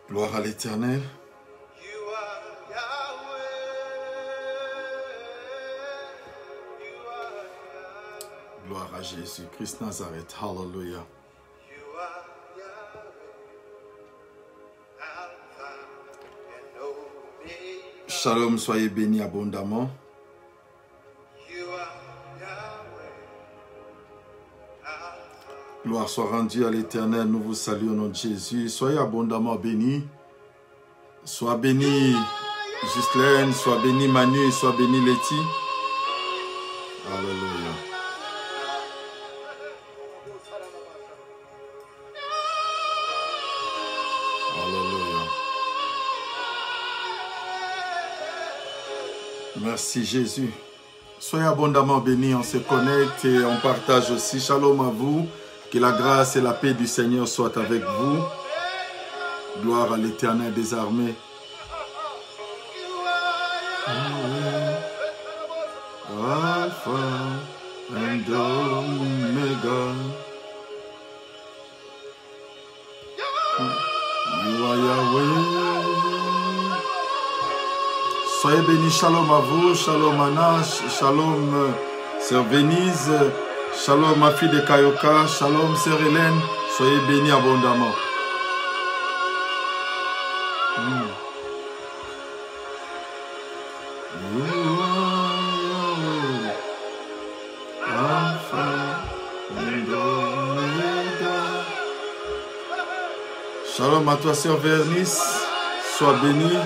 Gloire à l'Éternel. Gloire à Jésus-Christ Nazareth. Hallelujah. Shalom, soyez bénis abondamment. Gloire soit rendue à l'Éternel. Nous vous saluons au nom de Jésus. Soyez abondamment bénis. Sois béni Ghislaine, sois béni Manu, sois béni Letty. Alléluia. Alléluia. Merci Jésus. Soyez abondamment bénis. On se connecte et on partage aussi. Shalom à vous. Que la grâce et la paix du Seigneur soient avec vous. Gloire à l'Éternel des armées. Alpha and Omega. You are Yahweh. Soyez bénis. Shalom à vous. Shalom Anna. Shalom Sœur Venise. Shalom ma fille de Kayoka, shalom sœur Hélène, soyez bénis abondamment. Shalom à toi sœur Vernice, sois bénie.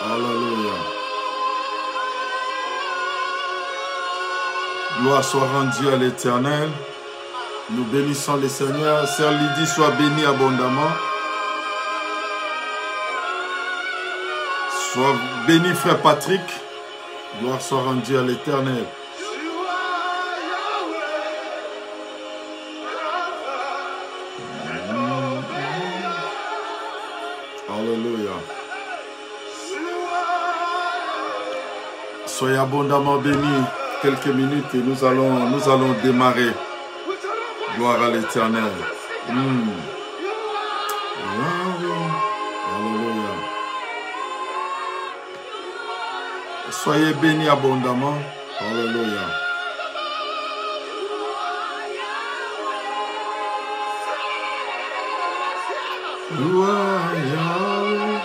Alléluia. Gloire soit rendue à l'Éternel. Nous bénissons le Seigneur. Sœur Lydie, soit bénie abondamment. Sois béni, frère Patrick. Gloire soit rendue à l'Éternel. Alléluia. Soyez abondamment bénis. Quelques minutes et nous allons démarrer. Gloire à l'Éternel. Alléluia. Soyez bénis abondamment. Alléluia. You are Yahweh.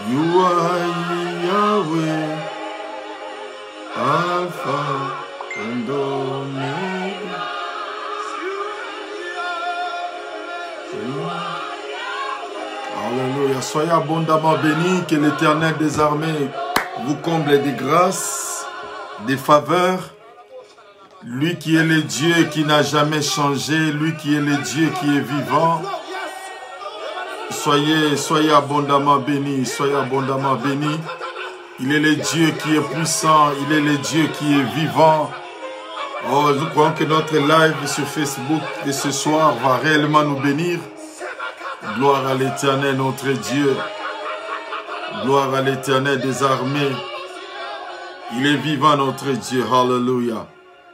You are Yahweh, Alpha and Omega. Alléluia. Soyez abondamment bénis, que l'Éternel des armées vous comble des grâces, des faveurs. Lui qui est le Dieu qui n'a jamais changé, lui qui est le Dieu qui est vivant. Soyez abondamment bénis, soyez abondamment bénis. Il est le Dieu qui est puissant, il est le Dieu qui est vivant. Oh, nous croyons que notre live sur Facebook de ce soir va réellement nous bénir. Gloire à l'Éternel, notre Dieu. Gloire à l'Éternel des armées. Il est vivant, notre Dieu. Alléluia.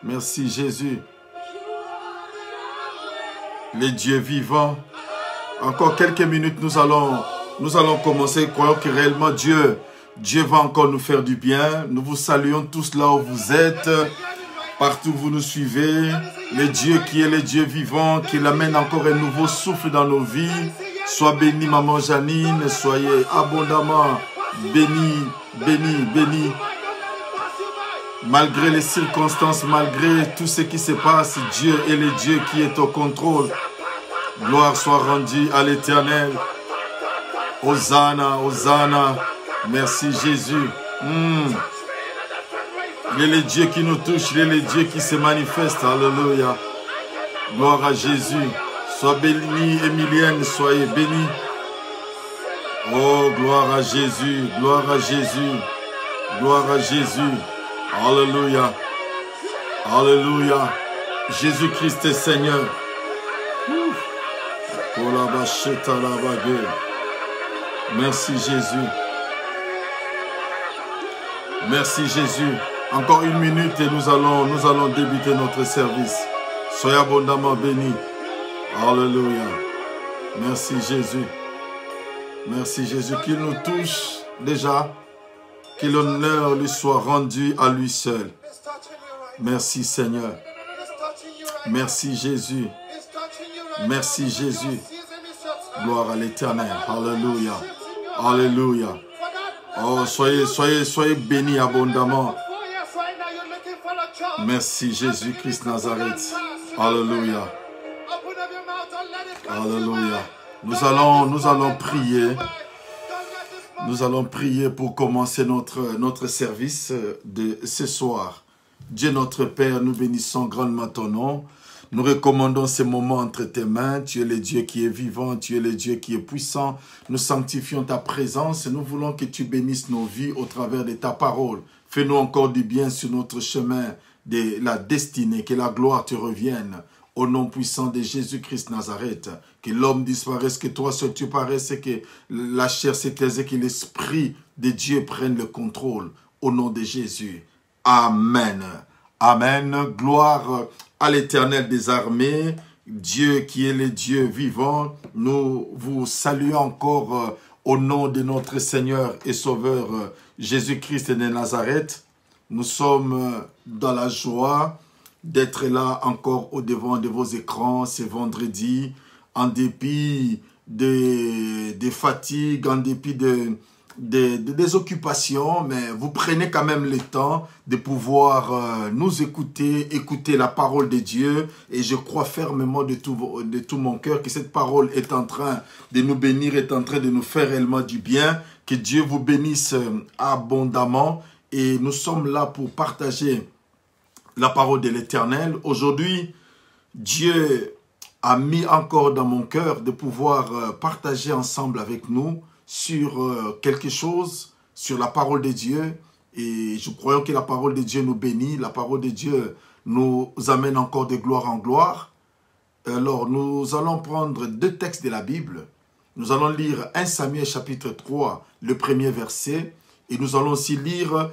Merci Jésus. Le Dieu vivant. Encore quelques minutes, nous allons commencer. Croyons que réellement Dieu va encore nous faire du bien. Nous vous saluons tous là où vous êtes. Partout où vous nous suivez. Le Dieu qui est le Dieu vivant, qui amène encore un nouveau souffle dans nos vies. Sois béni, maman Janine. Soyez abondamment bénis, bénis, bénis. Malgré les circonstances, malgré tout ce qui se passe, Dieu est le Dieu qui est au contrôle. Gloire soit rendue à l'Éternel. Hosanna, Hosanna. Merci Jésus. Il est le Dieu qui nous touche, il est le Dieu qui se manifeste. Alléluia. Gloire à Jésus. Sois bénie, Emilienne, soyez bénie. Oh, gloire à Jésus, gloire à Jésus, gloire à Jésus. Alléluia. Alléluia. Jésus-Christ est Seigneur. Merci Jésus. Merci Jésus. Encore une minute et nous allons débuter notre service. Soyez abondamment bénis. Alléluia. Merci Jésus. Merci Jésus. Qu'il nous touche déjà. Que l'honneur lui soit rendu à lui seul. Merci Seigneur. Merci Jésus. Merci Jésus. Gloire à l'Éternel. Alléluia. Alléluia. Oh, soyez bénis abondamment. Merci Jésus-Christ Nazareth. Alléluia. Alléluia. Nous allons prier. Nous allons prier pour commencer notre service de ce soir. Dieu notre Père, nous bénissons grandement ton nom. Nous recommandons ces moments entre tes mains. Tu es le Dieu qui est vivant, tu es le Dieu qui est puissant. Nous sanctifions ta présence et nous voulons que tu bénisses nos vies au travers de ta parole. Fais-nous encore du bien sur notre chemin de la destinée, que la gloire te revienne. Au nom puissant de Jésus-Christ Nazareth, que l'homme disparaisse, que toi seul tu paraisses, que la chair s'éclaise et que l'Esprit de Dieu prenne le contrôle. Au nom de Jésus. Amen. Amen. Gloire à l'Éternel des armées, Dieu qui est le Dieu vivant. Nous vous saluons encore au nom de notre Seigneur et Sauveur Jésus-Christ de Nazareth. Nous sommes dans la joie d'être là encore au devant de vos écrans ce vendredi, en dépit des fatigues, en dépit des occupations, mais vous prenez quand même le temps de pouvoir nous écouter la parole de Dieu. Et je crois fermement de tout mon cœur que cette parole est en train de nous bénir, est en train de nous faire réellement du bien. Que Dieu vous bénisse abondamment. Et nous sommes là pour partager la parole de l'Éternel. Aujourd'hui, Dieu a mis encore dans mon cœur de pouvoir partager ensemble avec nous sur quelque chose, sur la parole de Dieu. Et je crois que la parole de Dieu nous bénit, la parole de Dieu nous amène encore de gloire en gloire. Alors, nous allons prendre deux textes de la Bible. Nous allons lire 1 Samuel chapitre 3, le premier verset. Et nous allons aussi lire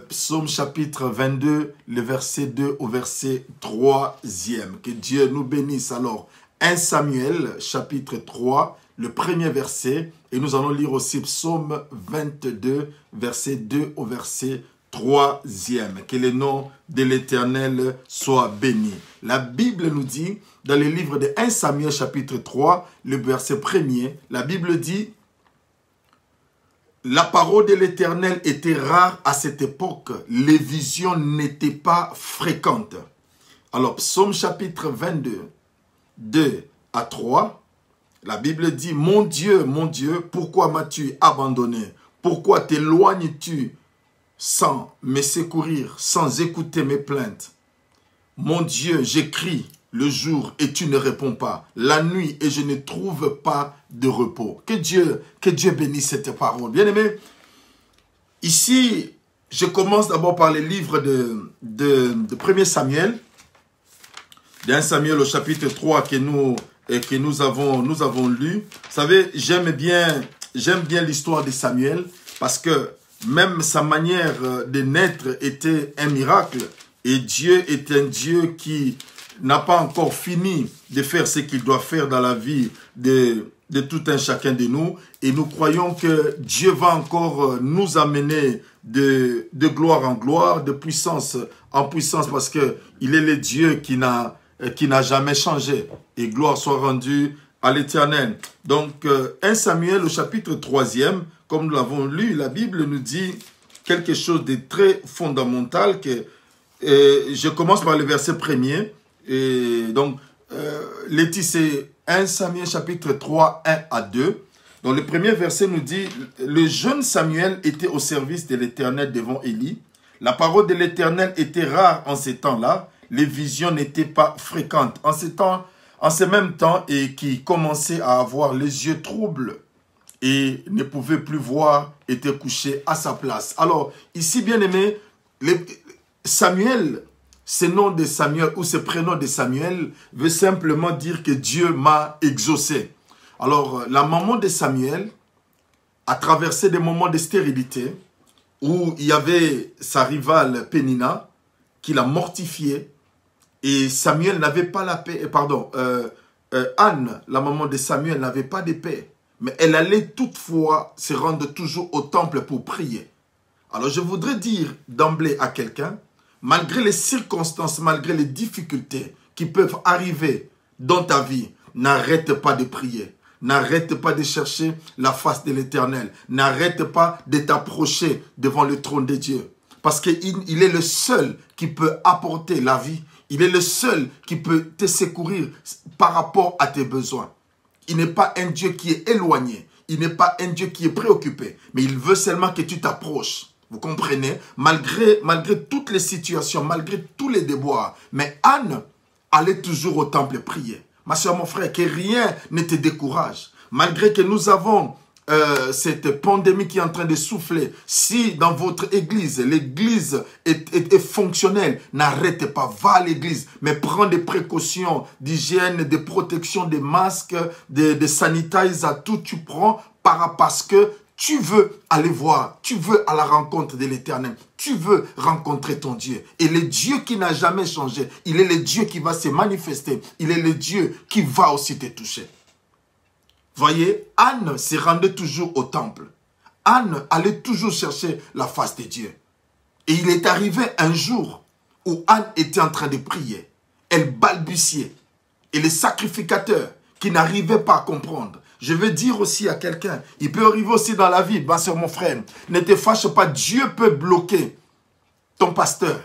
Psaume chapitre 22, le verset 2 au verset 3e. Que Dieu nous bénisse. Alors, 1 Samuel chapitre 3, le premier verset. Et nous allons lire aussi Psaume 22, verset 2 au verset 3e. Que le nom de l'Éternel soit béni. La Bible nous dit, dans le livre de 1 Samuel chapitre 3, le verset 1er, la Bible dit: la parole de l'Éternel était rare à cette époque. Les visions n'étaient pas fréquentes. Alors, Psaume chapitre 22, 2 à 3, la Bible dit: mon Dieu, pourquoi m'as-tu abandonné? Pourquoi t'éloignes-tu sans me secourir, sans écouter mes plaintes? Mon Dieu, j'écris le jour et tu ne réponds pas, la nuit et je ne trouve pas de repos. Que Dieu bénisse cette parole. Bien-aimés, ici, je commence d'abord par le livre de 1 Samuel, de 1 Samuel au chapitre 3 que nous avons lu. Vous savez, j'aime bien l'histoire de Samuel parce que même sa manière de naître était un miracle et Dieu est un Dieu qui n'a pas encore fini de faire ce qu'il doit faire dans la vie de tout un chacun de nous. Et nous croyons que Dieu va encore nous amener de gloire en gloire, de puissance en puissance, parce qu'il est le Dieu qui n'a jamais changé. Et gloire soit rendue à l'Éternel. Donc, 1 Samuel au chapitre 3e, comme nous l'avons lu, la Bible nous dit quelque chose de très fondamental. Je commence par le verset 1er. Et donc, c'est 1 Samuel chapitre 3, 1 à 2. Donc, le premier verset nous dit: le jeune Samuel était au service de l'Éternel devant Élie. La parole de l'Éternel était rare en ces temps-là. Les visions n'étaient pas fréquentes. En ces mêmes temps, et qui commençait à avoir les yeux troubles et ne pouvait plus voir, était couché à sa place. Alors, ici, bien aimé, Samuel, ce nom de Samuel ou ce prénom de Samuel veut simplement dire que Dieu m'a exaucé. Alors, la maman de Samuel a traversé des moments de stérilité où il y avait sa rivale Pénina qui l'a mortifié et Samuel n'avait pas la paix. Pardon, Anne, la maman de Samuel, n'avait pas de paix. Mais elle allait toutefois se rendre toujours au temple pour prier. Alors je voudrais dire d'emblée à quelqu'un, malgré les circonstances, malgré les difficultés qui peuvent arriver dans ta vie, n'arrête pas de prier. N'arrête pas de chercher la face de l'Éternel. N'arrête pas de t'approcher devant le trône de Dieu. Parce qu'il est le seul qui peut apporter la vie. Il est le seul qui peut te secourir par rapport à tes besoins. Il n'est pas un Dieu qui est éloigné. Il n'est pas un Dieu qui est préoccupé. Mais il veut seulement que tu t'approches. Vous comprenez? Malgré toutes les situations, malgré tous les déboires. Mais Anne allait toujours au temple prier. Ma soeur, mon frère, que rien ne te décourage. Malgré que nous avons cette pandémie qui est en train de souffler, si dans votre église, l'église est fonctionnelle, n'arrête pas, va à l'église, mais prends des précautions d'hygiène, de protection, des masques, de sanitizer, tout tu prends parce que tu veux aller voir, tu veux à la rencontre de l'Éternel, tu veux rencontrer ton Dieu. Et le Dieu qui n'a jamais changé, il est le Dieu qui va se manifester, il est le Dieu qui va aussi te toucher. Voyez, Anne se rendait toujours au temple. Anne allait toujours chercher la face de Dieu. Et il est arrivé un jour où Anne était en train de prier. Elle balbutiait. Et les sacrificateurs qui n'arrivaient pas à comprendre, je veux dire aussi à quelqu'un, il peut arriver aussi dans la vie, ma soeur, mon frère, ne te fâche pas, Dieu peut bloquer ton pasteur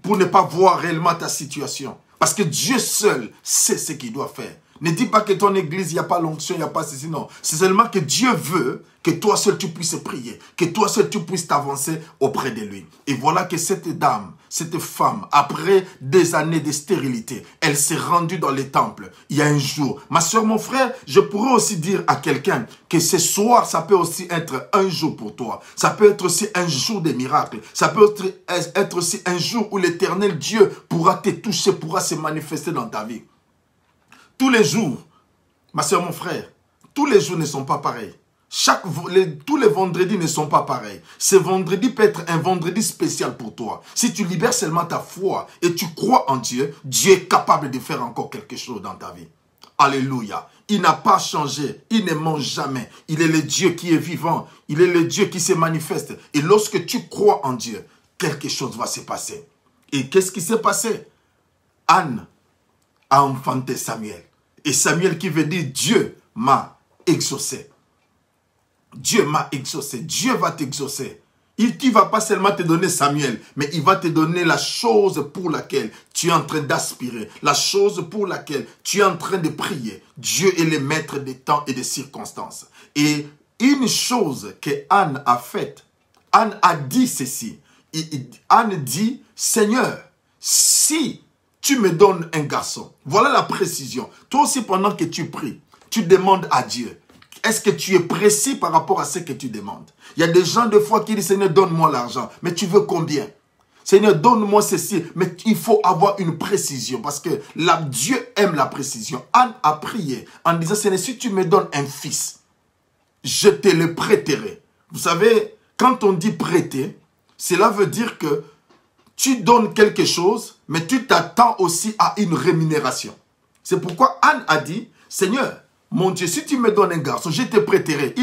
pour ne pas voir réellement ta situation. Parce que Dieu seul sait ce qu'il doit faire. Ne dis pas que ton église, il n'y a pas l'onction, il n'y a pas ceci, non. C'est seulement que Dieu veut que toi seul tu puisses prier, que toi seul tu puisses t'avancer auprès de lui. Et voilà que cette dame, cette femme, après des années de stérilité, elle s'est rendue dans les temples. Il y a un jour. Ma soeur, mon frère, je pourrais aussi dire à quelqu'un que ce soir, ça peut aussi être un jour pour toi. Ça peut être aussi un jour des miracles. Ça peut être aussi un jour où l'Éternel Dieu pourra te toucher, pourra se manifester dans ta vie. Tous les jours, ma soeur, mon frère, tous les jours ne sont pas pareils. Tous les vendredis ne sont pas pareils. Ce vendredi peut être un vendredi spécial pour toi. Si tu libères seulement ta foi et tu crois en Dieu, Dieu est capable de faire encore quelque chose dans ta vie. Alléluia. Il n'a pas changé. Il ne ment jamais. Il est le Dieu qui est vivant. Il est le Dieu qui se manifeste. Et lorsque tu crois en Dieu, quelque chose va se passer. Et qu'est-ce qui s'est passé? Anne a enfanté Samuel. Et Samuel qui veut dire Dieu m'a exaucé. Dieu m'a exaucé. Dieu va t'exaucer. Il ne va pas seulement te donner Samuel, mais il va te donner la chose pour laquelle tu es en train d'aspirer. La chose pour laquelle tu es en train de prier. Dieu est le maître des temps et des circonstances. Et une chose que Anne a faite, Anne a dit ceci. Anne dit, Seigneur, si tu me donnes un garçon. Voilà la précision. Toi aussi, pendant que tu pries, tu demandes à Dieu. Est-ce que tu es précis par rapport à ce que tu demandes? Il y a des gens, des fois, qui disent, Seigneur, donne-moi l'argent. Mais tu veux combien? Seigneur, donne-moi ceci. Mais il faut avoir une précision. Parce que Dieu aime la précision. Anne a prié en disant, Seigneur, si tu me donnes un fils, je te le prêterai. Vous savez, quand on dit prêter, cela veut dire que tu donnes quelque chose, mais tu t'attends aussi à une rémunération. C'est pourquoi Anne a dit, Seigneur, mon Dieu, si tu me donnes un garçon, je te prêterai.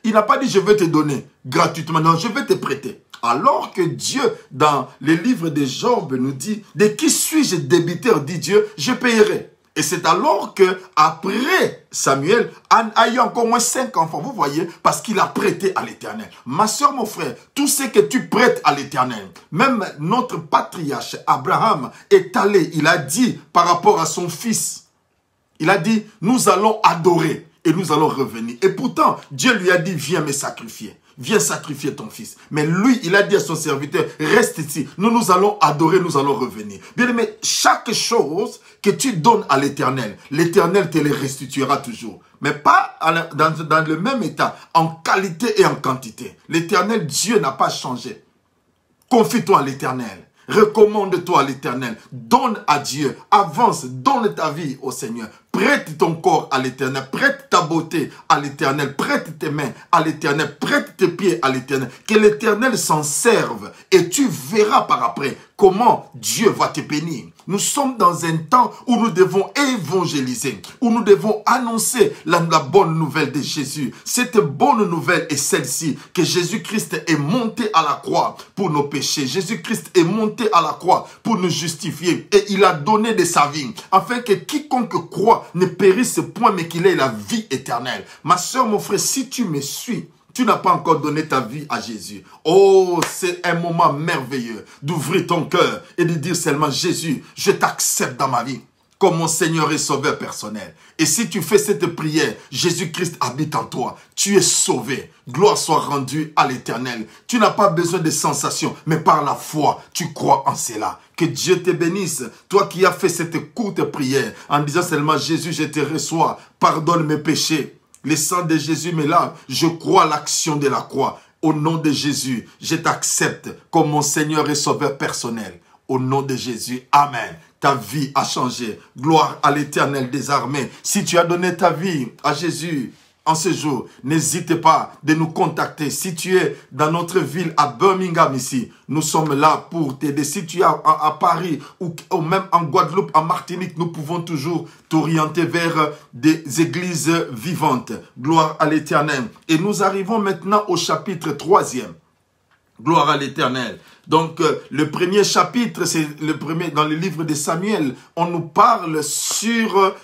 Il n'a pas dit, je vais te donner gratuitement. Non, je vais te prêter. Alors que Dieu, dans les livres de Job, nous dit, de qui suis-je débiteur, dit Dieu, je payerai. Et c'est alors que, après Samuel, Anne a eu encore moins 5 enfants, vous voyez, parce qu'il a prêté à l'Éternel. Ma soeur, mon frère, tout ce que tu prêtes à l'Éternel, même notre patriarche Abraham est allé, il a dit par rapport à son fils, il a dit, nous allons adorer et nous allons revenir. Et pourtant, Dieu lui a dit, viens me sacrifier. Viens sacrifier ton fils. Mais lui, il a dit à son serviteur, reste ici. Nous allons adorer, nous allons revenir. Bien aimé, chaque chose que tu donnes à l'Éternel, l'Éternel te les restituera toujours. Mais pas dans le même état, en qualité et en quantité. L'Éternel, Dieu n'a pas changé. Confie-toi à l'Éternel. Recommande-toi à l'Éternel. Donne à Dieu. Avance. Donne ta vie au Seigneur. Prête ton corps à l'Éternel. Prête ta beauté à l'Éternel. Prête tes mains à l'Éternel. Prête tes pieds à l'Éternel. Que l'Éternel s'en serve. Et tu verras par après comment Dieu va te bénir. Nous sommes dans un temps où nous devons évangéliser, où nous devons annoncer la bonne nouvelle de Jésus. Cette bonne nouvelle est celle-ci, que Jésus-Christ est monté à la croix pour nos péchés. Jésus-Christ est monté à la croix pour nous justifier et il a donné de sa vie, afin que quiconque croit ne périsse point, mais qu'il ait la vie éternelle. Ma soeur, mon frère, si tu me suis, tu n'as pas encore donné ta vie à Jésus. Oh, c'est un moment merveilleux d'ouvrir ton cœur et de dire seulement, Jésus, je t'accepte dans ma vie comme mon Seigneur et Sauveur personnel. Et si tu fais cette prière, Jésus-Christ habite en toi. Tu es sauvé. Gloire soit rendue à l'Éternel. Tu n'as pas besoin de sensations, mais par la foi, tu crois en cela. Que Dieu te bénisse. Toi qui as fait cette courte prière en disant seulement, Jésus, je te reçois. Pardonne mes péchés. Le sang de Jésus me lave. Je crois à l'action de la croix. Au nom de Jésus, je t'accepte comme mon Seigneur et Sauveur personnel. Au nom de Jésus, Amen. Ta vie a changé. Gloire à l'Éternel des armées. Si tu as donné ta vie à Jésus en ce jour, n'hésite pas de nous contacter. Si tu es dans notre ville à Birmingham ici, nous sommes là pour t'aider. Si tu es à Paris ou même en Guadeloupe, en Martinique, nous pouvons toujours t'orienter vers des églises vivantes. Gloire à l'Éternel. Et nous arrivons maintenant au chapitre 3e. Gloire à l'Éternel. Donc, le premier chapitre, c'est le premier dans le livre de Samuel. On nous parle sur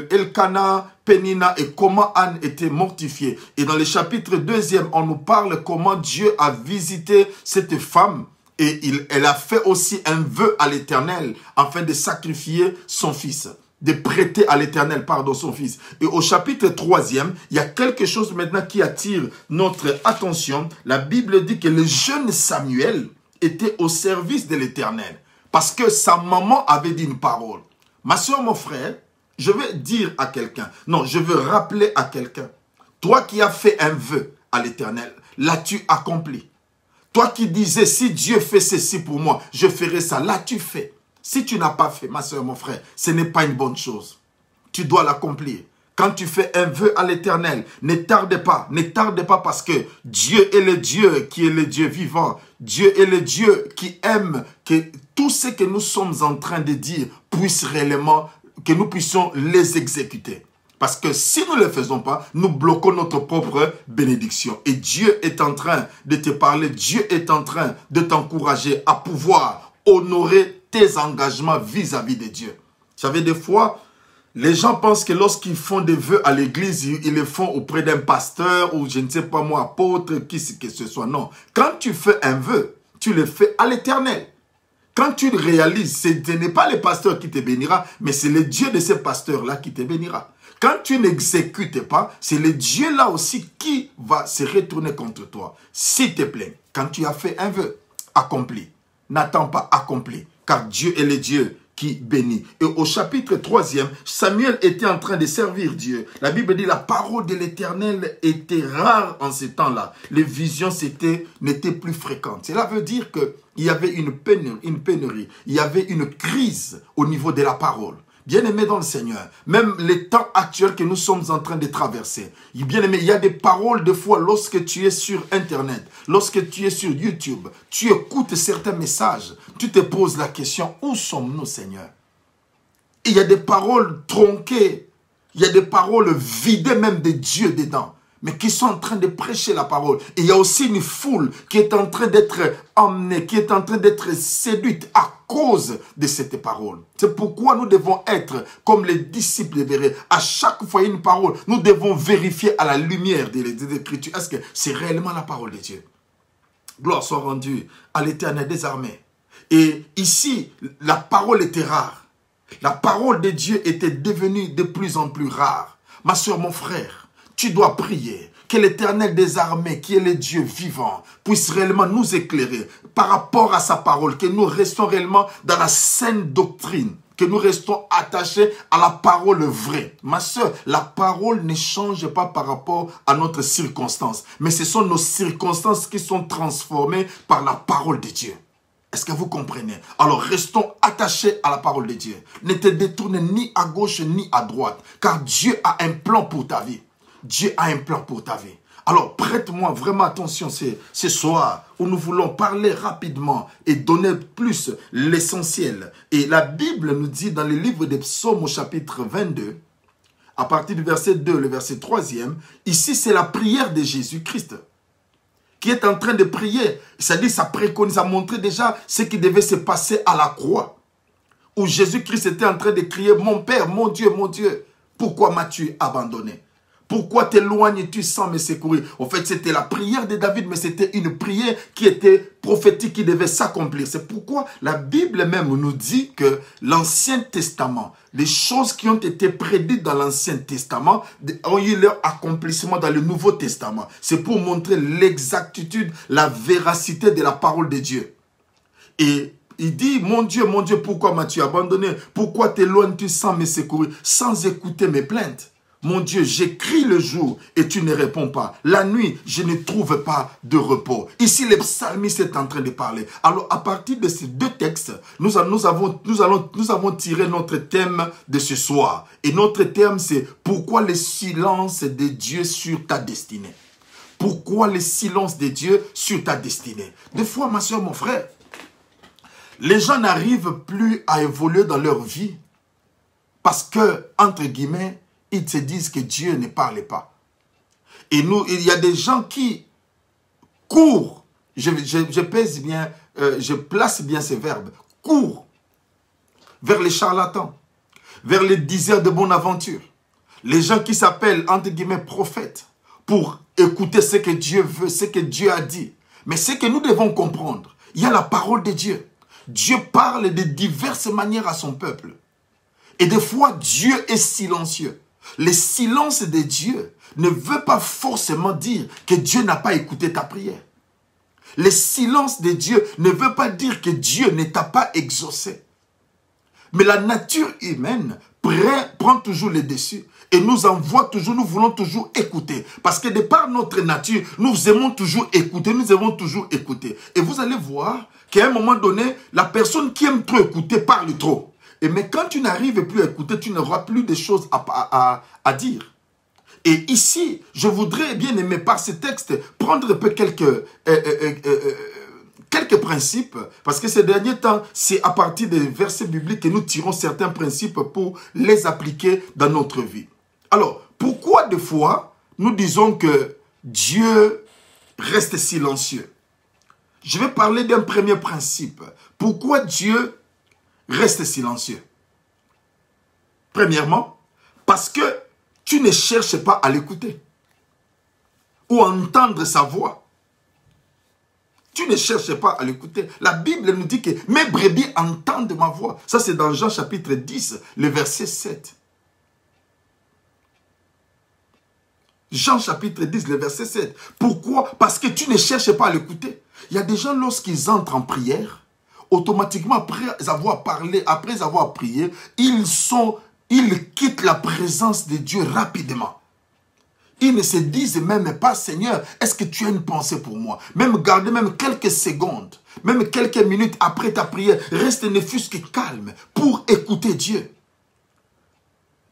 Elkana, Pénina et comment Anne était mortifiée. Et dans le chapitre 2e, on nous parle comment Dieu a visité cette femme. Et elle a fait aussi un vœu à l'Éternel afin de sacrifier son fils. De prêter à l'Éternel, pardon, son fils. Et au chapitre 3e, il y a quelque chose maintenant qui attire notre attention. La Bible dit que le jeune Samuel était au service de l'Éternel. Parce que sa maman avait dit une parole. Ma soeur, mon frère, je veux dire à quelqu'un, non, je veux rappeler à quelqu'un. Toi qui as fait un vœu à l'Éternel, l'as-tu accompli? Toi qui disais, si Dieu fait ceci pour moi, je ferai ça, l'as-tu fait? Si tu n'as pas fait, ma soeur, mon frère, ce n'est pas une bonne chose. Tu dois l'accomplir. Quand tu fais un vœu à l'Éternel, ne tarde pas parce que Dieu est le Dieu qui est le Dieu vivant. Dieu est le Dieu qui aime que tout ce que nous sommes en train de dire puisse réellement, que nous puissions les exécuter. Parce que si nous ne le faisons pas, nous bloquons notre propre bénédiction. Et Dieu est en train de te parler, Dieu est en train de t'encourager à pouvoir honorer tes engagements vis-à-vis de Dieu. Vous savez, des fois, les gens pensent que lorsqu'ils font des vœux à l'église, ils les font auprès d'un pasteur ou je ne sais pas moi, apôtre, qui que ce soit. Non. Quand tu fais un vœu, tu le fais à l'Éternel. Quand tu le réalises, ce n'est pas le pasteur qui te bénira, mais c'est le Dieu de ce pasteur-là qui te bénira. Quand tu n'exécutes pas, c'est le Dieu là aussi qui va se retourner contre toi. S'il te plaît, quand tu as fait un vœu, accompli. N'attends pas, accompli. Car Dieu est le Dieu qui bénit. Et au chapitre 3e, Samuel était en train de servir Dieu. La Bible dit la parole de l'Éternel était rare en ces temps-là. Les visions n'étaient plus fréquentes. Cela veut dire qu'il y avait une pénurie. Il y avait une crise au niveau de la parole. Bien-aimé dans le Seigneur, même les temps actuels que nous sommes en train de traverser, bien-aimé, il y a des paroles, des fois, lorsque tu es sur Internet, lorsque tu es sur YouTube, tu écoutes certains messages, tu te poses la question, où sommes-nous, Seigneur? Et il y a des paroles tronquées, il y a des paroles vidées même de Dieu dedans, mais qui sont en train de prêcher la parole. Et il y a aussi une foule qui est en train d'être emmenée, qui est en train d'être séduite à cause de cette parole. C'est pourquoi nous devons être comme les disciples de à chaque fois une parole, nous devons vérifier à la lumière des Écritures. Est-ce que c'est réellement la parole de Dieu? Gloire soit rendue à l'Éternel des armées. Et ici, la parole était rare. La parole de Dieu était devenue de plus en plus rare. Ma soeur, mon frère, tu dois prier que l'Éternel des armées, qui est le Dieu vivant, puisse réellement nous éclairer par rapport à sa parole, que nous restons réellement dans la saine doctrine, que nous restons attachés à la parole vraie. Ma soeur, la parole ne change pas par rapport à notre circonstance, mais ce sont nos circonstances qui sont transformées par la parole de Dieu. Est-ce que vous comprenez? Alors, restons attachés à la parole de Dieu. Ne te détourne ni à gauche ni à droite, car Dieu a un plan pour ta vie. Dieu a un plan pour ta vie. Alors, prête-moi vraiment attention ce soir où nous voulons parler rapidement et donner plus l'essentiel. Et la Bible nous dit dans le livre des Psaumes au chapitre 22, à partir du verset 2, le verset 3e, ici c'est la prière de Jésus-Christ qui est en train de prier. C'est-à-dire, ça préconise, ça montrait déjà ce qui devait se passer à la croix, où Jésus-Christ était en train de crier, mon Père, mon Dieu, pourquoi m'as-tu abandonné? Pourquoi t'éloignes-tu sans me secourir? En fait, c'était la prière de David, mais c'était une prière qui était prophétique, qui devait s'accomplir. C'est pourquoi la Bible même nous dit que l'Ancien Testament, les choses qui ont été prédites dans l'Ancien Testament, ont eu leur accomplissement dans le Nouveau Testament. C'est pour montrer l'exactitude, la véracité de la parole de Dieu. Et il dit, mon Dieu, pourquoi m'as-tu abandonné? Pourquoi t'éloignes-tu sans me secourir, sans écouter mes plaintes? Mon Dieu, j'écris le jour et tu ne réponds pas. La nuit, je ne trouve pas de repos. Ici, le psalmiste est en train de parler. Alors, à partir de ces deux textes, nous avons tiré notre thème de ce soir. Et notre thème, c'est pourquoi le silence de Dieu sur ta destinée. Pourquoi le silence de Dieu sur ta destinée? Des fois, ma soeur, mon frère, les gens n'arrivent plus à évoluer dans leur vie parce que, entre guillemets, ils se disent que Dieu ne parle pas. Et nous, il y a des gens qui courent, je place bien ces verbes, courent vers les charlatans, vers les diseurs de bonne aventure, les gens qui s'appellent, entre guillemets, prophètes, pour écouter ce que Dieu veut, ce que Dieu a dit. Mais ce que nous devons comprendre, il y a la parole de Dieu. Dieu parle de diverses manières à son peuple. Et des fois, Dieu est silencieux. Le silence de Dieu ne veut pas forcément dire que Dieu n'a pas écouté ta prière. Le silence de Dieu ne veut pas dire que Dieu ne t'a pas exaucé. Mais la nature humaine prend toujours le dessus et nous envoie toujours, nous voulons toujours écouter. Parce que de par notre nature, nous aimons toujours écouter, nous aimons toujours écouter. Et vous allez voir qu'à un moment donné, la personne qui aime trop écouter parle trop. Mais quand tu n'arrives plus à écouter, tu n'auras plus de choses à dire. Et ici, je voudrais bien aimer par ce texte prendre un peu quelques principes, parce que ces derniers temps, c'est à partir des versets bibliques que nous tirons certains principes pour les appliquer dans notre vie. Alors, pourquoi des fois nous disons que Dieu reste silencieux? Je vais parler d'un premier principe. Pourquoi Dieu reste silencieux? Premièrement, parce que tu ne cherches pas à l'écouter ou à entendre sa voix. Tu ne cherches pas à l'écouter. La Bible nous dit que mes brebis entendent ma voix. Ça, c'est dans Jean chapitre 10, le verset 7. Jean chapitre 10, le verset 7. Pourquoi? Parce que tu ne cherches pas à l'écouter. Il y a des gens, lorsqu'ils entrent en prière, automatiquement, après avoir parlé, après avoir prié, ils quittent la présence de Dieu rapidement. Ils ne se disent même pas, Seigneur, est-ce que tu as une pensée pour moi? Même garder même quelques secondes, même quelques minutes après ta prière, reste ne fût-ce que calme pour écouter Dieu.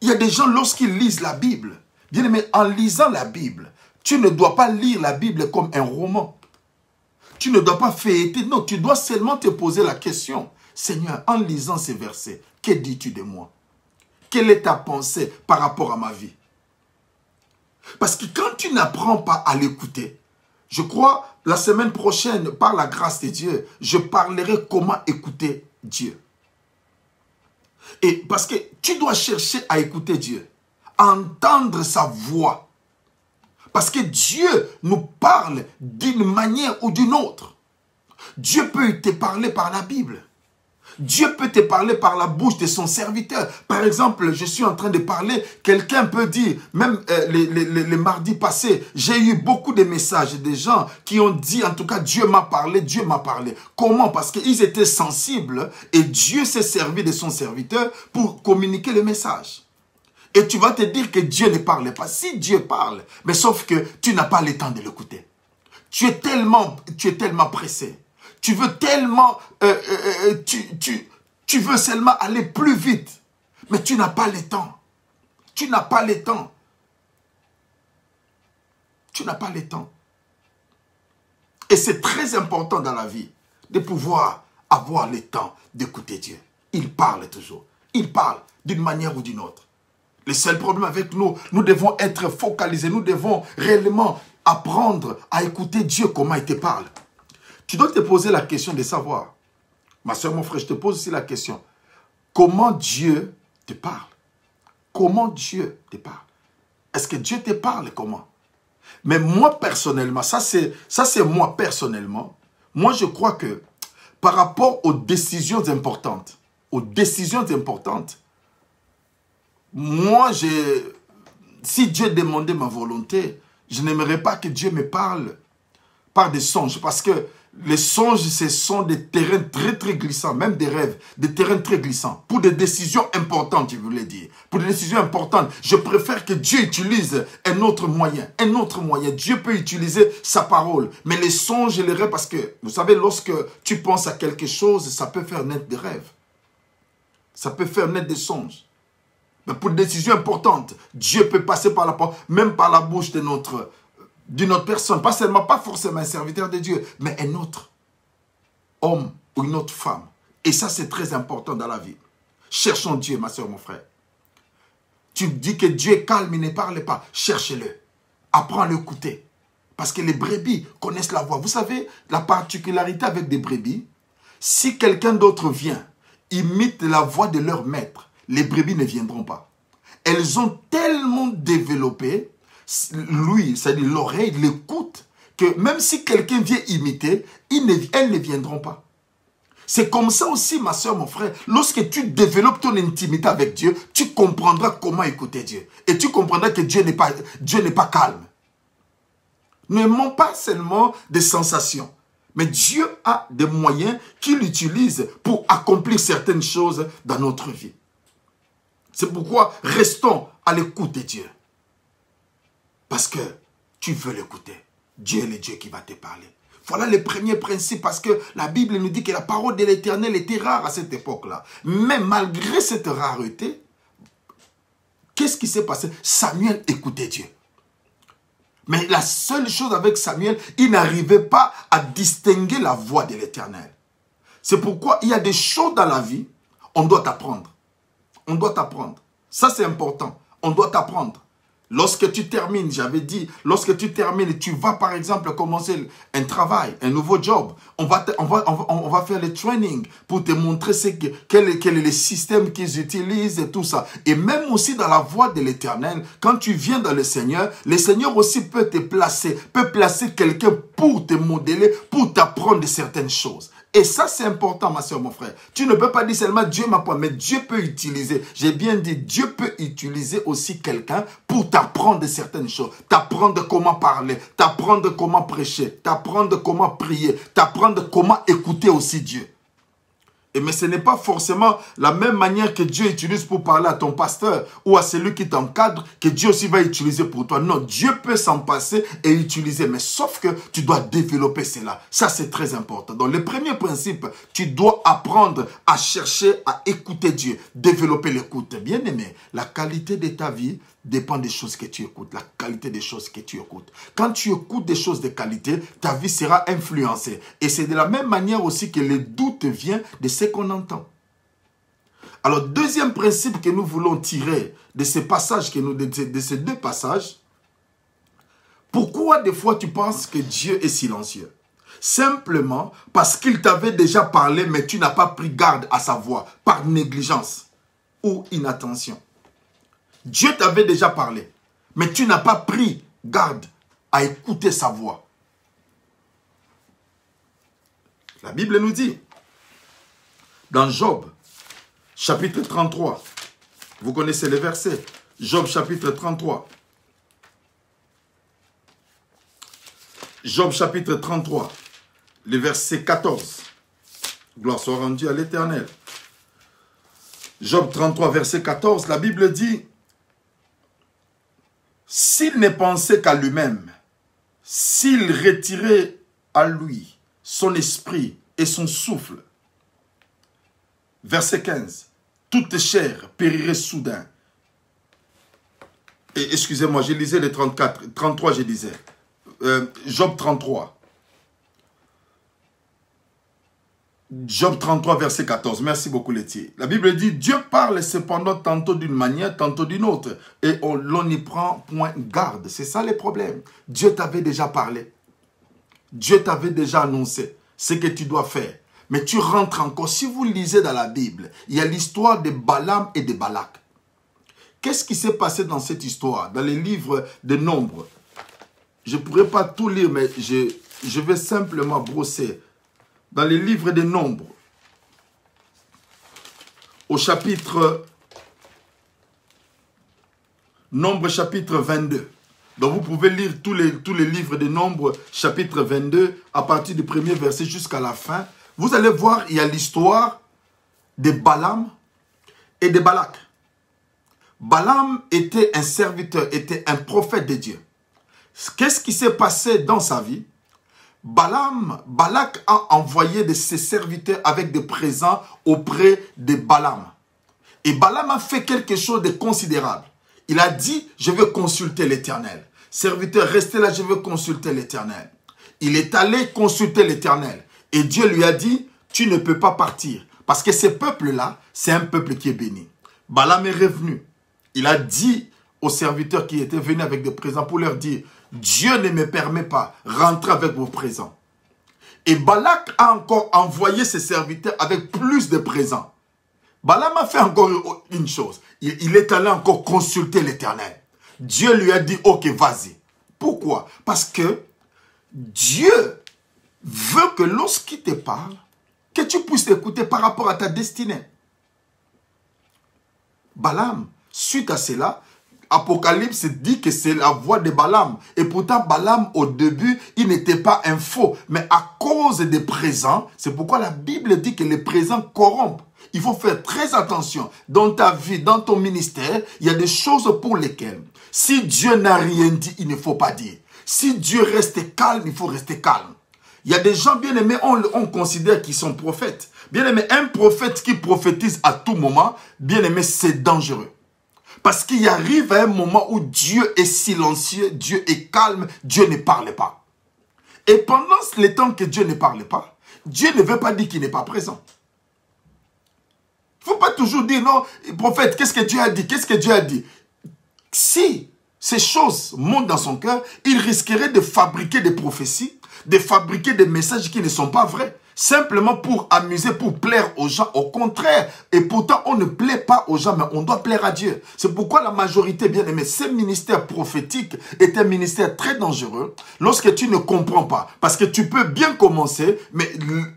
Il y a des gens, lorsqu'ils lisent la Bible, bien aimé, en lisant la Bible, tu ne dois pas lire la Bible comme un roman. Tu ne dois pas feuilleter, non, tu dois seulement te poser la question. Seigneur, en lisant ces versets, que dis-tu de moi? Quelle est ta pensée par rapport à ma vie? Parce que quand tu n'apprends pas à l'écouter, je crois, la semaine prochaine, par la grâce de Dieu, je parlerai comment écouter Dieu. Et parce que tu dois chercher à écouter Dieu, à entendre sa voix. Parce que Dieu nous parle d'une manière ou d'une autre. Dieu peut te parler par la Bible. Dieu peut te parler par la bouche de son serviteur. Par exemple, je suis en train de parler, quelqu'un peut dire, même les mardis passés, j'ai eu beaucoup de messages des gens qui ont dit, en tout cas, Dieu m'a parlé, Dieu m'a parlé. Comment? Parce qu'ils étaient sensibles et Dieu s'est servi de son serviteur pour communiquer le message. Et tu vas te dire que Dieu ne parle pas. Si Dieu parle, mais sauf que tu n'as pas le temps de l'écouter. Tu es tellement pressé. Tu veux tellement, tu veux seulement aller plus vite. Mais tu n'as pas le temps. Tu n'as pas le temps. Tu n'as pas le temps. Et c'est très important dans la vie de pouvoir avoir le temps d'écouter Dieu. Il parle toujours. Il parle d'une manière ou d'une autre. Le seul problème avec nous, nous devons être focalisés. Nous devons réellement apprendre à écouter Dieu, comment il te parle. Tu dois te poser la question de savoir. Ma soeur, mon frère, je te pose aussi la question. Comment Dieu te parle? Comment Dieu te parle? Est-ce que Dieu te parle comment? Mais moi personnellement, ça c'est moi personnellement, moi je crois que par rapport aux décisions importantes, moi si Dieu demandait ma volonté, je n'aimerais pas que Dieu me parle par des songes, parce que les songes, ce sont des terrains très très glissants, même des rêves, des terrains très glissants. Pour des décisions importantes, je voulais dire. Pour des décisions importantes, je préfère que Dieu utilise un autre moyen. Un autre moyen. Dieu peut utiliser sa parole. Mais les songes et les rêves, parce que, vous savez, lorsque tu penses à quelque chose, ça peut faire naître des rêves. Ça peut faire naître des songes. Mais pour des décisions importantes, Dieu peut passer par la porte, même par la bouche d'une autre personne, pas forcément un serviteur de Dieu, mais un autre homme ou une autre femme. Et ça, c'est très important dans la vie. Cherchons Dieu, ma soeur, mon frère. Tu dis que Dieu est calme, il ne parle pas. Cherchez-le. Apprends à l'écouter. Parce que les brebis connaissent la voix. Vous savez, la particularité avec des brebis, si quelqu'un d'autre vient, imite la voix de leur maître, les brebis ne viendront pas. Elles ont tellement développé lui, c'est-à-dire l'oreille, l'écoute, que même si quelqu'un vient imiter, elles ne viendront pas. C'est comme ça aussi, ma soeur, mon frère. Lorsque tu développes ton intimité avec Dieu, tu comprendras comment écouter Dieu. Et tu comprendras que Dieu n'est pas calme. Ne ment pas seulement des sensations, mais Dieu a des moyens qu'il utilise pour accomplir certaines choses dans notre vie. C'est pourquoi restons à l'écoute de Dieu. Parce que tu veux l'écouter. Dieu est le Dieu qui va te parler. Voilà le premier principe, parce que la Bible nous dit que la parole de l'Éternel était rare à cette époque-là. Mais malgré cette rareté, qu'est-ce qui s'est passé? Samuel écoutait Dieu. Mais la seule chose avec Samuel, il n'arrivait pas à distinguer la voix de l'Éternel. C'est pourquoi il y a des choses dans la vie, on doit apprendre. On doit apprendre. Ça, c'est important. On doit apprendre. Lorsque tu termines, j'avais dit, lorsque tu termines, tu vas par exemple commencer un travail, un nouveau job. On va faire le training pour te montrer quel est le système qu'ils utilisent et tout ça. Et même aussi dans la voie de l'Éternel, quand tu viens dans le Seigneur aussi peut te placer, peut placer quelqu'un pour te modeler, pour t'apprendre certaines choses. Et ça, c'est important, ma soeur, mon frère. Tu ne peux pas dire seulement Dieu m'apprend, mais Dieu peut utiliser. J'ai bien dit, Dieu peut utiliser aussi quelqu'un pour t'apprendre certaines choses. T'apprendre comment parler, t'apprendre comment prêcher, t'apprendre comment prier, t'apprendre comment écouter aussi Dieu. Mais ce n'est pas forcément la même manière que Dieu utilise pour parler à ton pasteur ou à celui qui t'encadre que Dieu aussi va utiliser pour toi. Non, Dieu peut s'en passer et utiliser, mais sauf que tu dois développer cela. Ça, c'est très important. Donc, le premier principe, tu dois apprendre à chercher à écouter Dieu, développer l'écoute. Bien aimé, la qualité de ta vie dépend des choses que tu écoutes, la qualité des choses que tu écoutes. Quand tu écoutes des choses de qualité, ta vie sera influencée. Et c'est de la même manière aussi que le doute vient de ce qu'on entend. Alors, deuxième principe que nous voulons tirer de ces passages, de ces deux passages, pourquoi des fois tu penses que Dieu est silencieux? Simplement parce qu'il t'avait déjà parlé, mais tu n'as pas pris garde à sa voix, par négligence ou inattention. Dieu t'avait déjà parlé, mais tu n'as pas pris garde à écouter sa voix. La Bible nous dit, dans Job, chapitre 33, vous connaissez les versets, Job chapitre 33. Job chapitre 33, le verset 14. Gloire soit rendue à l'Éternel. Job 33, verset 14, la Bible dit, s'il ne pensait qu'à lui-même, s'il retirait à lui son esprit et son souffle. Verset 15. Toute chair périrait soudain. Et excusez-moi, je lisais les 34. 33, je disais. Job 33. Job 33, verset 14. Merci beaucoup, Laitier. La Bible dit, Dieu parle cependant tantôt d'une manière, tantôt d'une autre. Et l'on n'y prend point garde. C'est ça les problèmes. Dieu t'avait déjà parlé. Dieu t'avait déjà annoncé ce que tu dois faire. Mais tu rentres encore. Si vous lisez dans la Bible, il y a l'histoire de Balaam et de Balak. Qu'est-ce qui s'est passé dans cette histoire? Dans les livres de Nombres. Je ne pourrais pas tout lire, mais je vais simplement brosser. Dans les livres des Nombres, au chapitre, Nombre chapitre 22. Donc vous pouvez lire tous les livres des Nombres, chapitre 22, à partir du premier verset jusqu'à la fin. Vous allez voir, il y a l'histoire de Balaam et de Balak. Balaam était un serviteur, était un prophète de Dieu. Qu'est-ce qui s'est passé dans sa vie? Balak a envoyé de ses serviteurs avec des présents auprès de Balaam. Et Balaam a fait quelque chose de considérable. Il a dit, je veux consulter l'Éternel. Serviteur, restez là, je veux consulter l'Éternel. Il est allé consulter l'Éternel. Et Dieu lui a dit, tu ne peux pas partir. Parce que ce peuple-là, c'est un peuple qui est béni. Balaam est revenu. Il a dit aux serviteurs qui étaient venus avec des présents pour leur dire, Dieu ne me permet pas, rentrez avec vos présents. Et Balak a encore envoyé ses serviteurs avec plus de présents. Balaam a fait encore une chose. Il est allé encore consulter l'Éternel. Dieu lui a dit, ok, vas-y. Pourquoi? Parce que Dieu veut que lorsqu'il te parle, que tu puisses écouter par rapport à ta destinée. Balaam, suite à cela, Apocalypse dit que c'est la voix de Balaam. Et pourtant, Balaam, au début, il n'était pas un faux. Mais à cause des présents, c'est pourquoi la Bible dit que les présents corrompent. Il faut faire très attention. Dans ta vie, dans ton ministère, il y a des choses pour lesquelles, si Dieu n'a rien dit, il ne faut pas dire. Si Dieu reste calme, il faut rester calme. Il y a des gens bien aimés, on considère qu'ils sont prophètes. Bien aimé, un prophète qui prophétise à tout moment, bien aimé, c'est dangereux. Parce qu'il arrive à un moment où Dieu est silencieux, Dieu est calme, Dieu ne parle pas. Et pendant le temps que Dieu ne parle pas, Dieu ne veut pas dire qu'il n'est pas présent. Il ne faut pas toujours dire, non, prophète, qu'est-ce que Dieu a dit? Qu'est-ce que Dieu a dit? Si ces choses montent dans son cœur, il risquerait de fabriquer des prophéties, de fabriquer des messages qui ne sont pas vrais. Simplement pour amuser, pour plaire aux gens. Au contraire, et pourtant on ne plaît pas aux gens, mais on doit plaire à Dieu. C'est pourquoi la majorité, bien aimé, ce ministère prophétique est un ministère très dangereux lorsque tu ne comprends pas. Parce que tu peux bien commencer, mais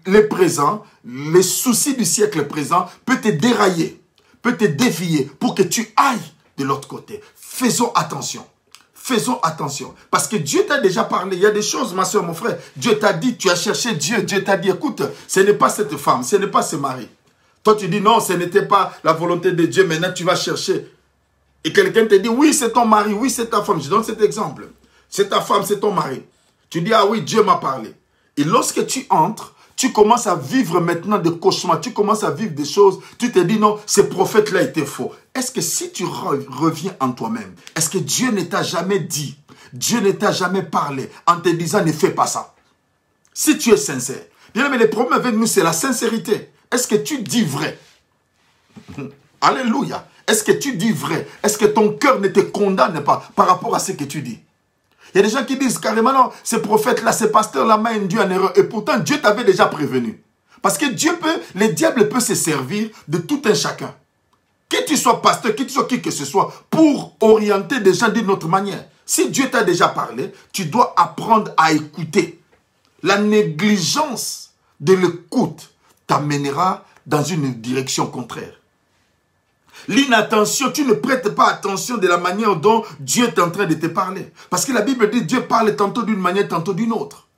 les présents, les soucis du siècle présent peut te dérailler, peut te dévier pour que tu ailles de l'autre côté. Faisons attention. Faisons attention. Parce que Dieu t'a déjà parlé. Il y a des choses, ma soeur, mon frère. Dieu t'a dit, tu as cherché Dieu. Dieu t'a dit, écoute, ce n'est pas cette femme, ce n'est pas ce mari. Toi, tu dis, non, ce n'était pas la volonté de Dieu. Maintenant, tu vas chercher. Et quelqu'un te dit, oui, c'est ton mari, oui, c'est ta femme. Je donne cet exemple. C'est ta femme, c'est ton mari. Tu dis, ah oui, Dieu m'a parlé. Et lorsque tu entres, tu commences à vivre maintenant des cauchemars. Tu commences à vivre des choses. Tu te dis, non, ce prophète-là était faux. Est-ce que si tu reviens en toi-même, est-ce que Dieu ne t'a jamais dit, Dieu ne t'a jamais parlé en te disant, ne fais pas ça? Si tu es sincère. Bien, mais le problème avec nous, c'est la sincérité. Est-ce que tu dis vrai? Alléluia. Est-ce que tu dis vrai? Est-ce que ton cœur ne te condamne pas par rapport à ce que tu dis? Il y a des gens qui disent carrément, non, ce prophète-là, ce pasteur-là m'a induit en erreur. Et pourtant, Dieu t'avait déjà prévenu. Parce que le diable peut se servir de tout un chacun. Que tu sois pasteur, que tu sois qui que ce soit, pour orienter des gens d'une autre manière. Si Dieu t'a déjà parlé, tu dois apprendre à écouter. La négligence de l'écoute t'amènera dans une direction contraire. L'inattention, tu ne prêtes pas attention de la manière dont Dieu est en train de te parler. Parce que la Bible dit Dieu parle tantôt d'une manière, tantôt d'une autre.